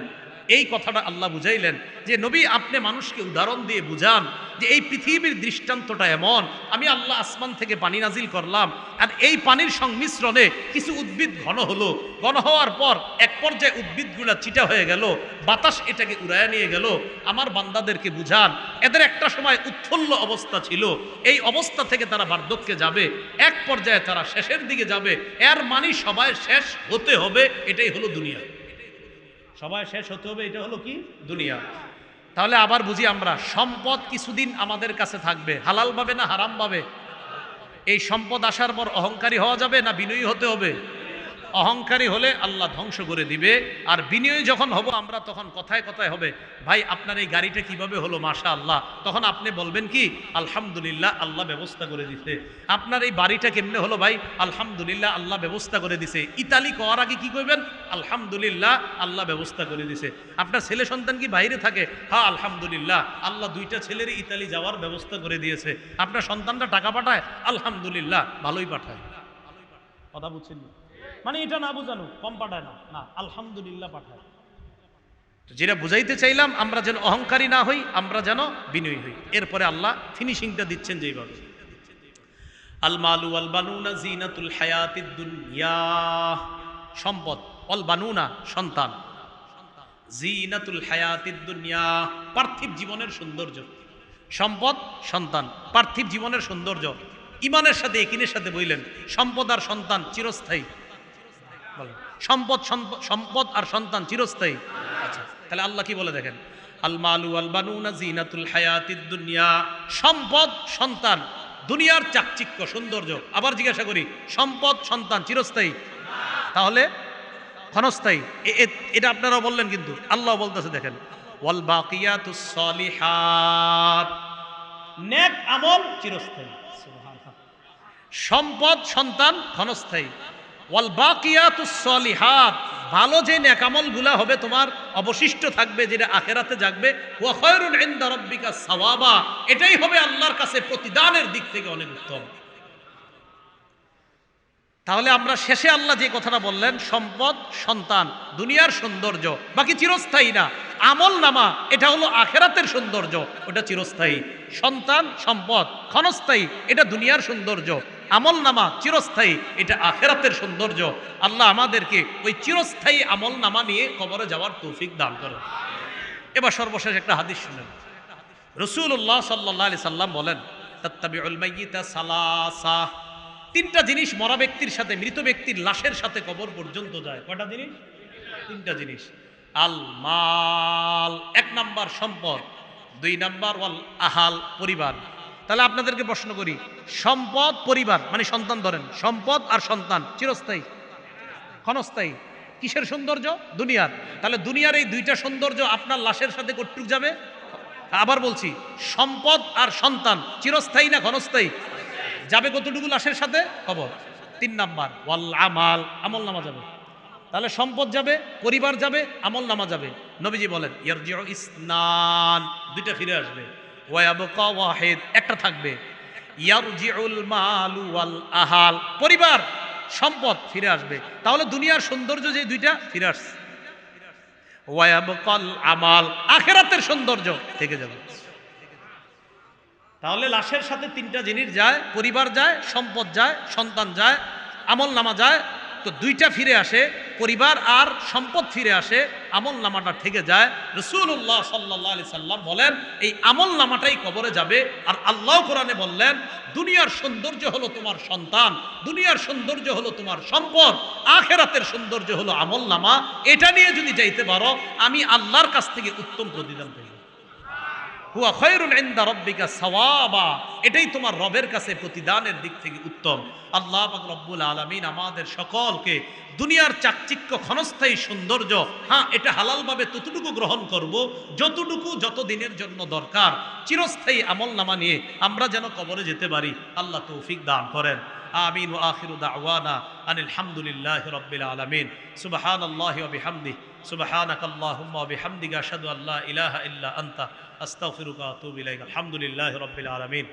এই কথাটা আল্লাহ বুঝাইলেন যে নবী আপনি মানুষকে উদাহরণ দিয়ে বুঝান যে এই পৃথিবীর দৃষ্টান্তটা এমন, আমি আল্লাহ আসমান থেকে পানি নাজিল করলাম, আর এই পানির সংমিশ্রণে কিছু উদ্ভিদ ঘন হলো, ঘন হওয়ার পর এক পর্যায়ে উদ্ভিদগুলা চিটা হয়ে গেল, বাতাস এটাকে উড়াইয়া নিয়ে গেল। আমার বান্দাদেরকে বুঝান এদের একটা সময় উৎফুল্ল অবস্থা ছিল, এই অবস্থা থেকে তারা বার্ধক্যে যাবে, এক পর্যায়ে তারা শেষের দিকে যাবে। এর মানে সবাই শেষ হতে হবে, এটাই হলো দুনিয়া। সবাই শেষ হতে হবে, এটা হলো কি? দুনিয়া। তাহলে আবার বুঝি আমরা, সম্পদ কিছুদিন আমাদের কাছে থাকবে, হালাল ভাবে না হারাম ভাবে? এই সম্পদ আসার পর অহংকারী হওয়া যাবে না বিনয়ী হতে হবে? অহংকারী হলে আল্লাহ ধ্বংস করে দিবে। আর বিনয়ী যখন হব আমরা, তখন কথায় কথায় হবে ভাই আপনার এই গাড়িটা কিভাবে হলো, মাশাআল্লাহ। তখন আপনি বলবেন কি? আলহামদুলিল্লাহ, আল্লাহ ব্যবস্থা করে দিছে। আপনার এই বাড়িটা কেমনে হলো ভাই? আলহামদুলিল্লাহ, আল্লাহ ব্যবস্থা করে দিছে। ইতালি করার আগে কি করবেন? আলহামদুলিল্লাহ, আল্লাহ ব্যবস্থা করে দিছে। আপনার ছেলে সন্তান কি বাইরে থাকে? হ্যাঁ আলহামদুলিল্লাহ, আল্লাহ 2টা ছেলের ইতালি যাওয়ার ব্যবস্থা করে দিয়েছে। আপনার সন্তানটা টাকা পাঠায়? আলহামদুলিল্লাহ, ভালোই পাঠায়। কথা বুঝছেন? মানে এটা না বুঝানো কম পাঠায় না, না আলহামদুলিল্লাহ পাঠায়। তো যেটা বুঝাইতে চাইলাম, আমরা যেন অহংকারী না হই, আমরা যেন বিনয়ী হই। এরপরে আল্লাহ ফিনিশিংটা দিচ্ছেন যেইভাবে, আল মালু ওয়াল বানুনা জিনাতুল হায়াতিদ দুনিয়া, সম্পদ, অল বানুনা সন্তান, জিনাতুল হায়াতিদ দুনিয়া পার্থিব জীবনের সৌন্দর্য, সম্পদ সন্তান পার্থিব জীবনের সৌন্দর্য। ইমানের সাথে একিনের সাথে বললেন সম্পদ আর সন্তান চিরস্থায়ী, সম্পদ সম্পদ আর সন্তান চিরস্থায়ী। আচ্ছা, তাহলে আল্লাহ কি বলে দেখেন, আল মালু ওয়াল বানুনা জিনাতুল হায়াতিদ দুনিয়া, সম্পদ সন্তান দুনিয়ার চাকচিক্য সৌন্দর্য। আবার জিজ্ঞাসা করি, সম্পদ সন্তান চিরস্থায়ী তাহলে ক্ষণস্থায়ী? এটা আপনারা বললেন, কিন্তু আল্লাহ বলতেছে দেখেন, ওয়াল বাকিয়াতুস সলিহাত, নেক আমল চিরস্থায়ী। সম্পদ সন্তান ক্ষণস্থায়ী। ওয়াল বাকিয়াতুস সলিহাত, ভালো যে নেক আমলগুলা হবে তোমার অবশিষ্ট থাকবে, যেটা আখিরাতে যাবে, ওয়া খায়রুন ইনদা রাব্বিকা সাওয়াবা, এটাই হবে আল্লাহর কাছে প্রতিদানের দিক থেকে অনেক উত্তম। তাহলে আমরা শেষে আল্লাহ যে কথাটা বললেন, সম্পদ সন্তান দুনিয়ার সৌন্দর্য, বাকি চিরস্থায়ী না। আমল নামা এটা হলো আখেরাতের সৌন্দর্য, ওটা চিরস্থায়ী। সন্তান সম্পদ ক্ষণস্থায়ী, এটা দুনিয়ার সৌন্দর্য। আমল নামা চিরস্থায়ী, এটা আখেরাতের সৌন্দর্য। আল্লাহ আমাদেরকে ওই চিরস্থায়ী আমল নামা নিয়ে কবরে যাওয়ার তৌফিক দান করে। এবার সর্বশেষ একটা হাদিস শুনেন। রাসূলুল্লাহ সাল্লাল্লাহু আলাইহি সাল্লাম বলেন, তাত্তাবিউল মাইয়িতা সালাসা, তিনটা জিনিস মরা ব্যক্তির সাথে, মৃত ব্যক্তির লাশের সাথে কবর পর্যন্ত যায়। কয়টা জিনিস? তিনটা জিনিস। আল মাল, এক নাম্বার সম্পদ, দুই নাম্বার ওয়াল আহাল, পরিবার। তাহলে আপনাদেরকে প্রশ্ন করি, সম্পদ পরিবার মানে সন্তান ধরেন, সম্পদ আর সন্তান চিরস্থায়ী ক্ষণস্থায়ী, কিসের সৌন্দর্য? দুনিয়ার। তাহলে দুনিয়ার এই দুইটা সৌন্দর্য আপনার লাশের সাথে কতটুক যাবে? আবার বলছি, সম্পদ আর সন্তান চিরস্থায়ী না ক্ষণস্থায়ী? যাবে কতটুকু লাশের সাথে? কবর। তিন নাম্বার ওয়াল আমাল, আমল নামা যাবে। তাহলে সম্পদ যাবে, পরিবার যাবে, আমল নামা যাবে। নবীজি বলেন ইয়ারজিউ ইসনান, দুইটা ফিরে আসবে, ওয়া ইয়াবকা ওয়াহিদ, একটা থাকবে। ইয়ারজিউল মালু ওয়াল আহাল, পরিবার সম্পদ ফিরে আসবে। তাহলে দুনিয়ার সৌন্দর্য যে দুইটা ফিরে আসছে। ওয়া ইয়াবকাল আমাল, আখিরাতের সৌন্দর্য থেকে যাবে। তাহলে লাশের সাথে তিনটা জিনিস যায়, পরিবার যায়, সম্পদ যায়, সন্তান যায়, আমল নামা যায়। তো দুইটা ফিরে আসে, পরিবার আর সম্পদ ফিরে আসে, আমল নামাটা থেকে যায়। রাসূলুল্লাহ সাল্লাল্লাহু আলাইহি সাল্লাম বলেন এই আমল নামাটাই কবরে যাবে। আর আল্লাহ কোরআনে বললেন দুনিয়ার সৌন্দর্য হলো তোমার সন্তান, দুনিয়ার সৌন্দর্য হলো তোমার সম্পদ, আখিরাতের সৌন্দর্য হলো আমল নামা। এটা নিয়ে যদি যাইতে পারো, আমি আল্লাহর কাছ থেকে উত্তম প্রতিদান পাইব। হুয়া খায়রুন ইনদা রাব্বিকা সাওয়াবা, এটাই তোমার রবের কাছে প্রতিদানের দিক থেকে উত্তম। আল্লাহ পাক রব্বুল আলামিন আমাদের সকলকে দুনিয়ার চাকচিক্য ক্ষণস্থায়ী সৌন্দর্য, হ্যাঁ এটা হালালভাবে ততটুকু গ্রহণ করব যতটুকু যত দিনের জন্য দরকার, চিরস্থায়ী আমল নামা নিয়ে আমরা যেন কবরে যেতে পারি। আল্লাহ তৌফিক দান করেন। আমিন। ওয়া আখিরু দাওয়ানা আনিল হামদুলিল্লাহি রাব্বিল আলামিন। সুবহানাল্লাহি ওয়া বিহামদিহি, সুবহানাকাল্লাহুম্মা ওয়া বিহামদিকা আশহাদু আল্লা ইলাহা ইল্লা আনতা আস্তাগফিরুকা ওয়া আতুবু ইলাইক। আলহামদুলিল্লাহি রাব্বিল আলামিন।